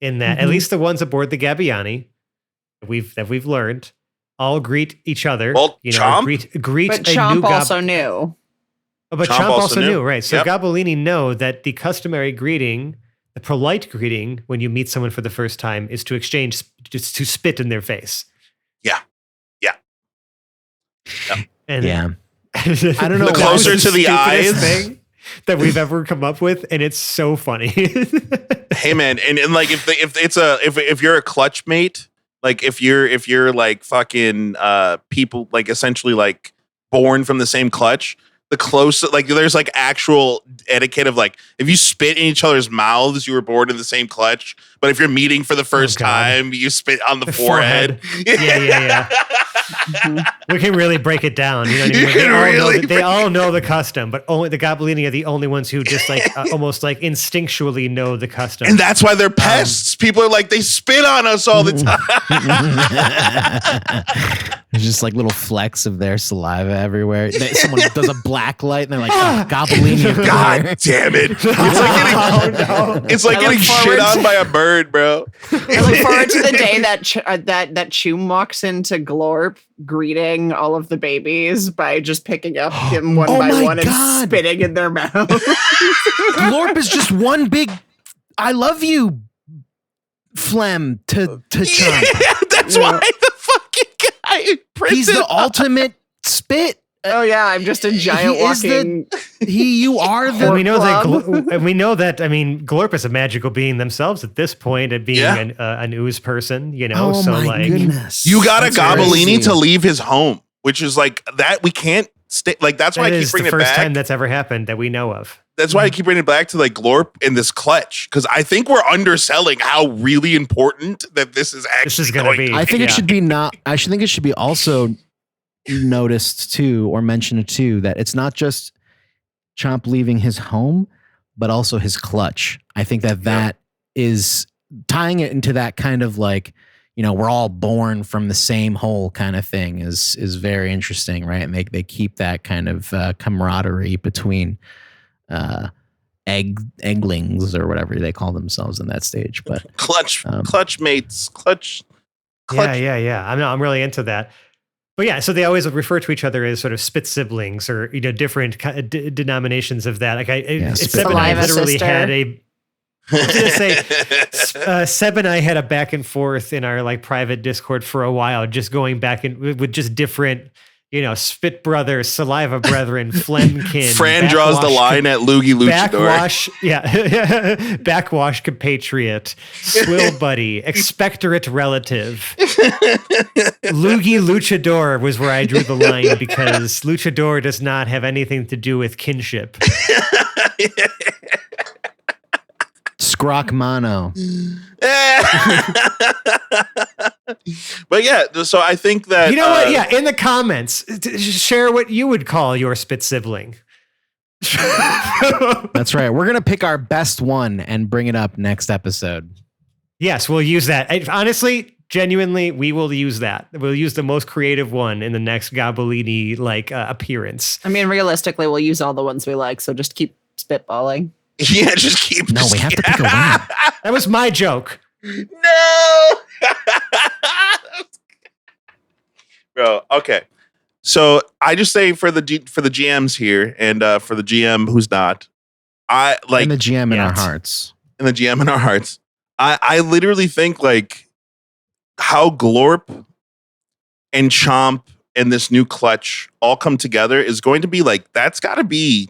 In that, at least the ones aboard the Gabbiani that we've learned, all greet each other.
Well,
you know,
Chomp?
greet
But
a new
Chomp also knew.
Oh, but
Chomp
Chomp
also
also
knew.
knew, right? So
Yep.
Gobblini know that the customary greeting, the polite greeting when you meet someone for the first time, is to to spit in their face.
Yeah.
And
yeah. I don't know.
The closer to the
stupidest
eyes.
thing that we've ever come up with, and it's so funny.
Hey man, and like if you're a clutch mate, like if you're like fucking people like essentially like born from the same clutch, the close like there's like actual etiquette of like if you spit in each other's mouths, you were born in the same clutch. But if you're meeting for the first
God.
time, you spit on the forehead.
Yeah. We can really break it down. You know what I
You
mean?
can really
They all know the custom, but only the Gobblini are the only ones who just like almost like instinctually know the custom.
And that's why they're pests. People are like, they spit on us all the time.
There's just like little flecks of their saliva everywhere. Someone does a black light, and they're like, oh, Gobblini.
God damn it! It's like getting shit on by a bird, bro.
I look forward to the day that Choom walks into Glorp, greeting all of the babies by just picking up him one by one and spitting in their mouth.
Glorp is just one big "I love you" phlegm to Chomp.
Yeah, that's why the fucking guy.
He's the ultimate spit.
Oh yeah, I'm just a giant walking.
You are the.
And we know that. I mean, Glorp is a magical being themselves at this point, at being an ooze person. You know,
oh
so
my
like,
goodness.
You got
That's
a Gobblini
crazy.
to leave his home, which is like that. We can't stay. Like that's why I keep bringing it back.
the first time that's ever happened that we know of.
That's why I keep bringing it back to like Glorp and this clutch, because I think we're underselling how really important that this is actually.
This is going to be.
I think it should be not. I should think it should be also noticed too, or mentioned too, that it's not just Chomp leaving his home, but also his clutch. I think that is tying it into that kind of like, you know, we're all born from the same hole kind of thing is very interesting, right? And they keep that kind of camaraderie between egglings or whatever they call themselves in that stage. But
clutch mates, clutch.
Yeah. I'm really into that. But yeah, so they always refer to each other as sort of spit siblings, or different denominations of that. Like Seb and I literally had a. I was gonna say, Seb and I had a back and forth in our like private Discord for a while, just going back and with just different, spit brothers, saliva brethren, phlegmkin.
Fran draws the line at Loogie Luchador.
Backwash compatriot, swill buddy, expectorate relative. Loogie Luchador was where I drew the line, because Luchador does not have anything to do with kinship.
Scrock Mono.
But yeah, so I think that
you know what? Yeah, in the comments, share what you would call your spit sibling.
That's right. We're gonna pick our best one and bring it up next episode.
Yes, we'll use that. Honestly, genuinely, we will use that. We'll use the most creative one in the next Gobblini appearance.
I mean, realistically, we'll use all the ones we like, so just keep spitballing.
Yeah, just keep.
No, we have to pick a winner.
That was my joke.
No. Bro, okay. So I just say for the GMs here, and for the GM who's not, I like
and the GM in our hearts.
And the GM in our hearts. I literally think like how Glorp and Chomp and this new clutch all come together is going to be like that's gotta be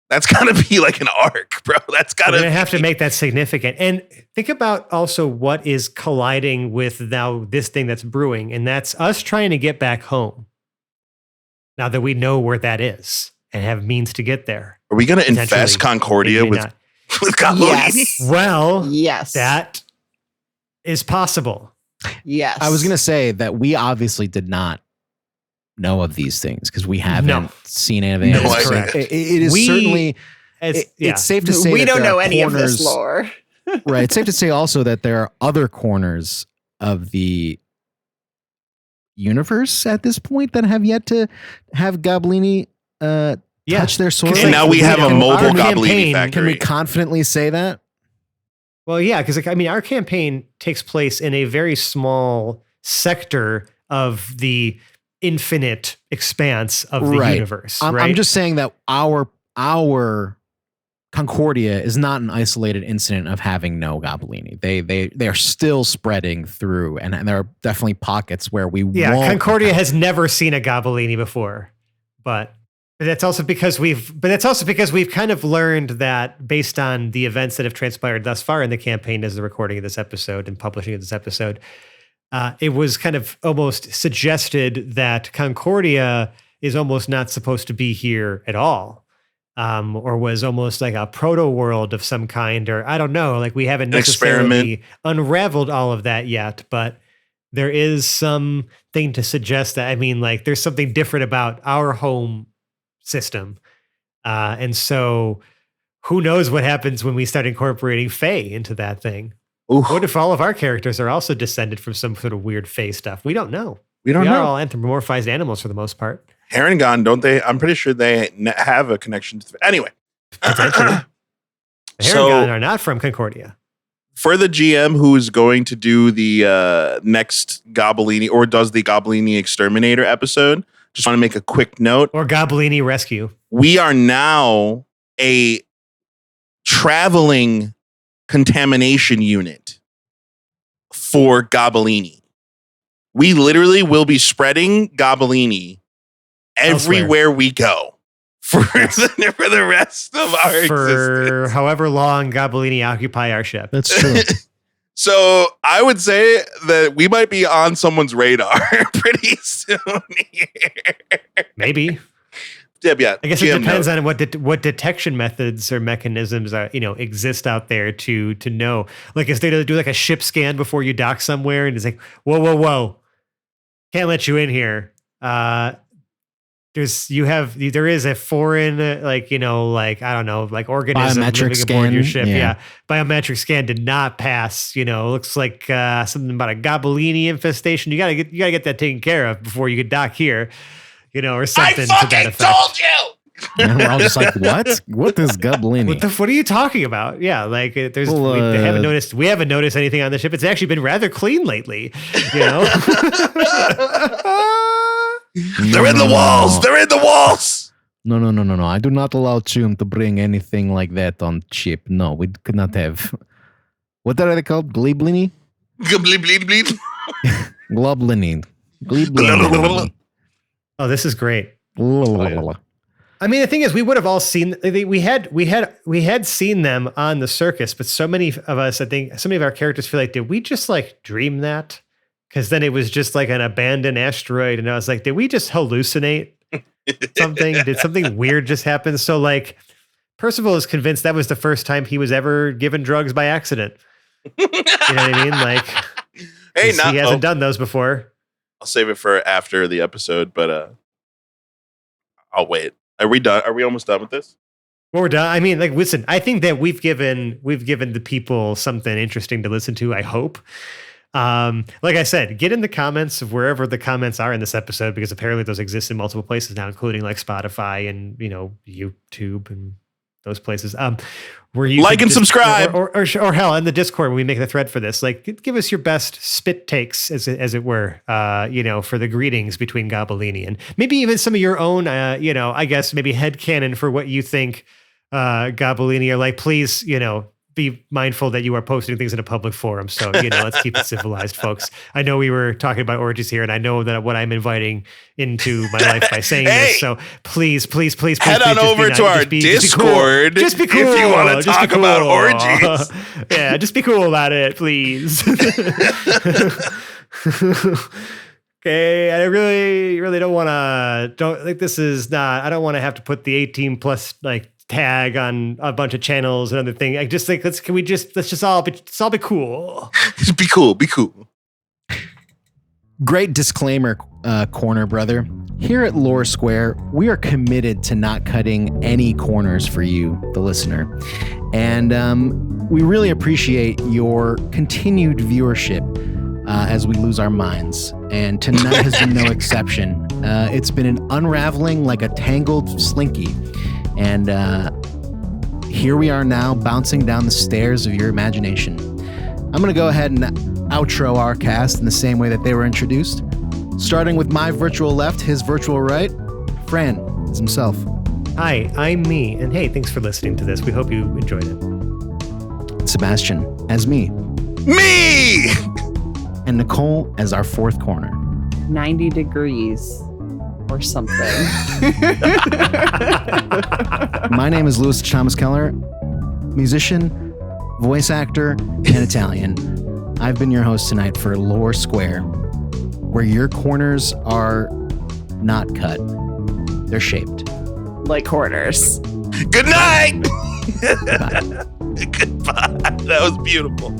like an arc, bro. That's gotta
have to make that significant. And think about also what is colliding with now this thing that's brewing, and that's us trying to get back home. Now that we know where that is and have means to get there.
Are we going to infest Concordia with Gobblini?
Yes.
Well,
yes,
that is possible.
Yes.
I was going to say that we obviously did not know of these things because we haven't seen anything.
No, that's correct.
It is certainly, it's safe to say
we
that
don't know any of
corners,
this lore.
Right. It's safe to say also that there are other corners of the universe at this point that have yet to have Gobblini touch their source.
And now we have a mobile Gobblini factory.
Can we confidently say that?
Well, yeah, because our campaign takes place in a very small sector of the infinite expanse of the universe.
I'm just saying that our Concordia is not an isolated incident of having no Gobblini. They are still spreading through, and there are definitely pockets where we won't.
Concordia has never seen a Gobblini before, but that's also because we've kind of learned that based on the events that have transpired thus far in the campaign as the recording of this episode and publishing of this episode, it was kind of almost suggested that Concordia is almost not supposed to be here at all. Or was almost like a proto world of some kind, or I don't know. Like we haven't necessarily unraveled all of that yet, but there is something to suggest that. There's something different about our home system, and so who knows what happens when we start incorporating Fae into that thing? Oof. What if all of our characters are also descended from some sort of weird Fae stuff? We don't know. We are all anthropomorphized animals for the most part.
Harengon, don't they? I'm pretty sure they have a connection to. Anyway,
Potentially. Harengon are not from Concordia.
For the GM who is going to do the next Gobblini or does the Gobblini Exterminator episode, just want to make a quick note.
Or Gobblini Rescue.
We are now a traveling contamination unit for Gobblini. We literally will be spreading Gobblini everywhere we go for the rest of our existence.
However long Gobblini occupy our ship.
That's true.
So I would say that we might be on someone's radar pretty soon here.
Maybe.
Yeah.
I guess it depends on what detection methods or mechanisms are, exist out there to know. Like if they do like a ship scan before you dock somewhere, and it's like, whoa, can't let you in here. There is a foreign organism
biometric
living
scan.
aboard your ship.
Yeah.
Biometric scan did not pass. Looks like something about a Gobblini infestation. You gotta get that taken care of before you could dock here. Or something to that effect.
I fucking told you.
And we're all just like, what? What is Gobblini?
What are you talking about? Yeah, like they haven't noticed. We haven't noticed anything on the ship. It's actually been rather clean lately.
They're in the walls. They're in the walls.
No. I do not allow Chum to bring anything like that on ship. No, we could not have. What are they called? Gobblini?
Gobblini.
Gobblini.
Oh, this is great.
Oh,
I mean, the thing is, we would have all seen. We had seen them on the circus, but so many of us, I think, so many of our characters feel like, did we just like dream that? Because then it was just like an abandoned asteroid, and I was like, did we just hallucinate something? Did something weird just happen? So like, Percival is convinced that was the first time he was ever given drugs by accident. You know what I mean? Like,
hey,
he hasn't done those before.
I'll save it for after the episode, but I'll wait. Are we done? Are we almost done with this?
Well, we're done. I mean, like, listen, I think that we've given the people something interesting to listen to, I hope. Like I said, get in the comments of wherever the comments are in this episode, because apparently those exist in multiple places now, including like Spotify and, YouTube and those places. Where you
like and subscribe,
or hell, in the Discord when we make the thread for this, like give us your best spit takes, as it were, for the greetings between Gobblini, and maybe even some of your own, I guess maybe headcanon for what you think Gobblini are like. Please, be mindful that you are posting things in a public forum. So, let's keep it civilized, folks. I know we were talking about orgies here, and I know that what I'm inviting into my life by saying this. So please
head on over to our Discord.
Just be cool.
If you want to talk about orgies.
Yeah, just be cool about it, please. Okay, I really don't want to. I don't want to have to put the 18 plus like tag on a bunch of channels and other things. I just think let's just all be cool.
Be cool.
Great disclaimer, corner brother. Here at Lore Square, we are committed to not cutting any corners for you, the listener. And we really appreciate your continued viewership as we lose our minds. And tonight has been no exception. It's been an unraveling like a tangled slinky. And here we are now, bouncing down the stairs of your imagination. I'm going to go ahead and outro our cast in the same way that they were introduced. Starting with my virtual left, his virtual right, Fran is himself.
Hi, I'm me. And hey, thanks for listening to this. We hope you enjoyed it.
Sebastian as me.
Me!
And Nicole as our fourth corner.
90 degrees. Or something.
My name is Louis Chalmers Keller, musician, voice actor, and Italian. I've been your host tonight for Lore Square, where your corners are not cut. They're shaped.
Like corners.
Good night!
Goodbye.
Goodbye. That was beautiful.